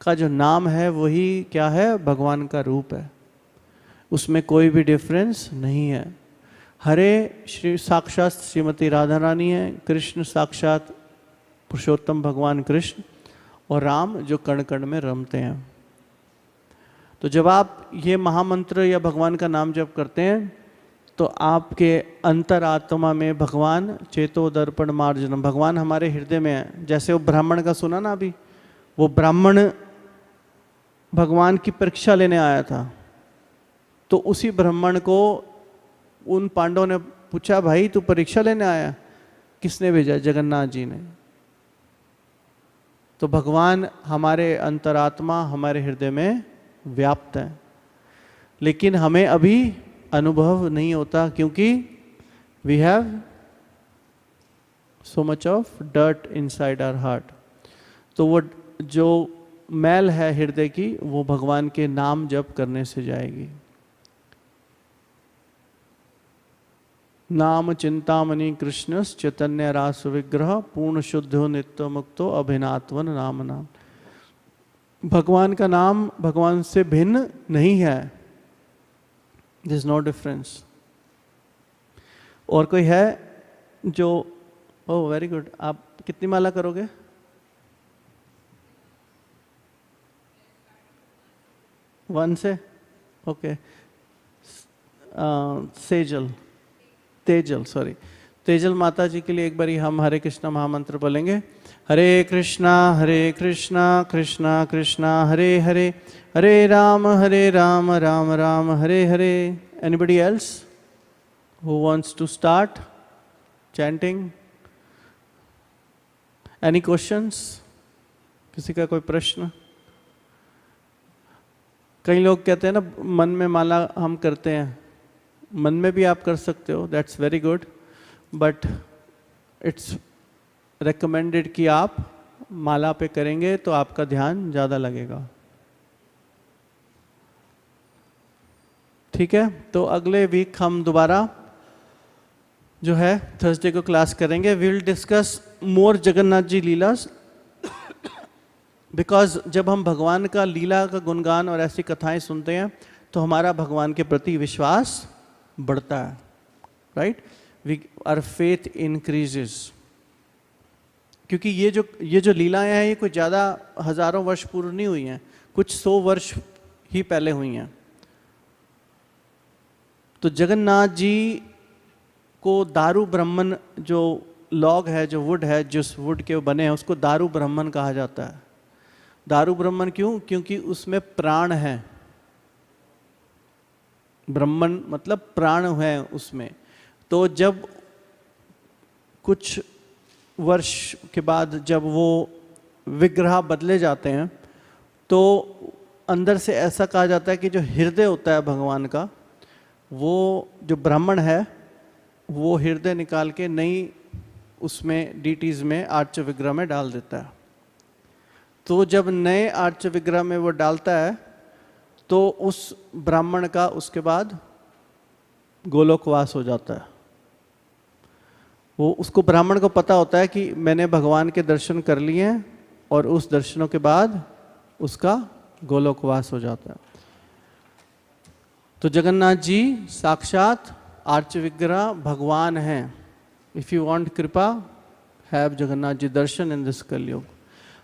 का जो नाम है वही क्या है? भगवान का रूप है, उसमें कोई भी डिफरेंस नहीं है। हरे श्री साक्षात श्रीमती राधा रानी है, कृष्ण साक्षात पुरुषोत्तम भगवान कृष्ण, और राम जो कण कण में रमते हैं। तो जब आप ये महामंत्र या भगवान का नाम जप करते हैं तो आपके अंतरात्मा में भगवान चेतो दर्पण मार्जनम, भगवान हमारे हृदय में है। जैसे वो ब्राह्मण का सुना ना अभी, वो ब्राह्मण भगवान की परीक्षा लेने आया था, तो उसी ब्राह्मण को उन पांडवों ने पूछा, भाई तू परीक्षा लेने आया? किसने भेजा? जगन्नाथ जी ने। तो भगवान हमारे अंतरात्मा, हमारे हृदय में व्याप्त है, लेकिन हमें अभी अनुभव नहीं होता, क्योंकि we have so much of dirt inside our heart. तो वो जो मैल है हृदय की, वो भगवान के नाम जप करने से जाएगी। नाम चिंतामणि कृष्ण चैतन्य रास विग्रह पूर्ण शुद्धो नित्य मुक्तो अभिनात्वन नाम नाम। भगवान का नाम भगवान से भिन्न नहीं है, देयर इज नो डिफरेंस। और कोई है जो, ओह वेरी गुड, आप कितनी माला करोगे? वन से? ओके। सेजल, तेजल, सॉरी, तेजल माता जी के लिए एक बारी हम हरे कृष्णा महामंत्र बोलेंगे। Hare Krishna Krishna Krishna Hare Hare, Hare Ram Ram Ram Hare Hare. Anybody else who wants to start chanting? Any questions? किसी का कोई प्रश्न? कई लोग कहते हैं ना, मन में माला हम करते हैं, मन में भी आप कर सकते हो, that's very good, but it's recommended कि आप माला पे करेंगे तो आपका ध्यान ज़्यादा लगेगा। ठीक है, तो अगले वीक हम दोबारा जो है थर्सडे को क्लास करेंगे। We will discuss more Jagannath ji lilas, because जब हम भगवान का लीला का गुणगान और ऐसी कथाएं सुनते हैं तो हमारा भगवान के प्रति विश्वास बढ़ता है, राइट? Our faith increases. क्योंकि ये जो लीलाएं हैं, ये कोई ज़्यादा हजारों वर्ष पूर्व नहीं हुई हैं, कुछ 100 वर्ष ही पहले हुई हैं। तो जगन्नाथ जी को दारू ब्राह्मण, जो लॉग है, जो वुड है, जिस वुड के बने हैं, उसको दारू ब्राह्मण कहा जाता है। दारू ब्राह्मण क्यों? क्योंकि उसमें प्राण है। ब्राह्मण मतलब प्राण है उसमें। तो जब कुछ वर्ष के बाद जब वो विग्रह बदले जाते हैं, तो अंदर से ऐसा कहा जाता है कि जो हृदय होता है भगवान का, वो जो ब्राह्मण है वो हृदय निकाल के नई उसमें डीटीज में आर्च विग्रह में डाल देता है। तो जब नए आर्च विग्रह में वो डालता है तो उस ब्राह्मण का उसके बाद गोलोकवास हो जाता है। वो उसको ब्राह्मण को पता होता है कि मैंने भगवान के दर्शन कर लिए हैं, और उस दर्शनों के बाद उसका गोलोकवास हो जाता है। तो जगन्नाथ जी साक्षात आर्च विग्रह भगवान हैं। If you want kripa, have Jagannath ji darshan in this Kalyug.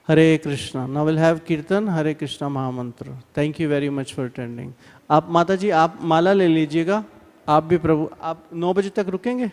Hare Krishna. Now will have kirtan Hare Krishna mahamantra. Thank you very much for attending. आप माता जी, आप माला ले लीजिएगा। आप भी प्रभु, आप 9 बजे तक रुकेंगे?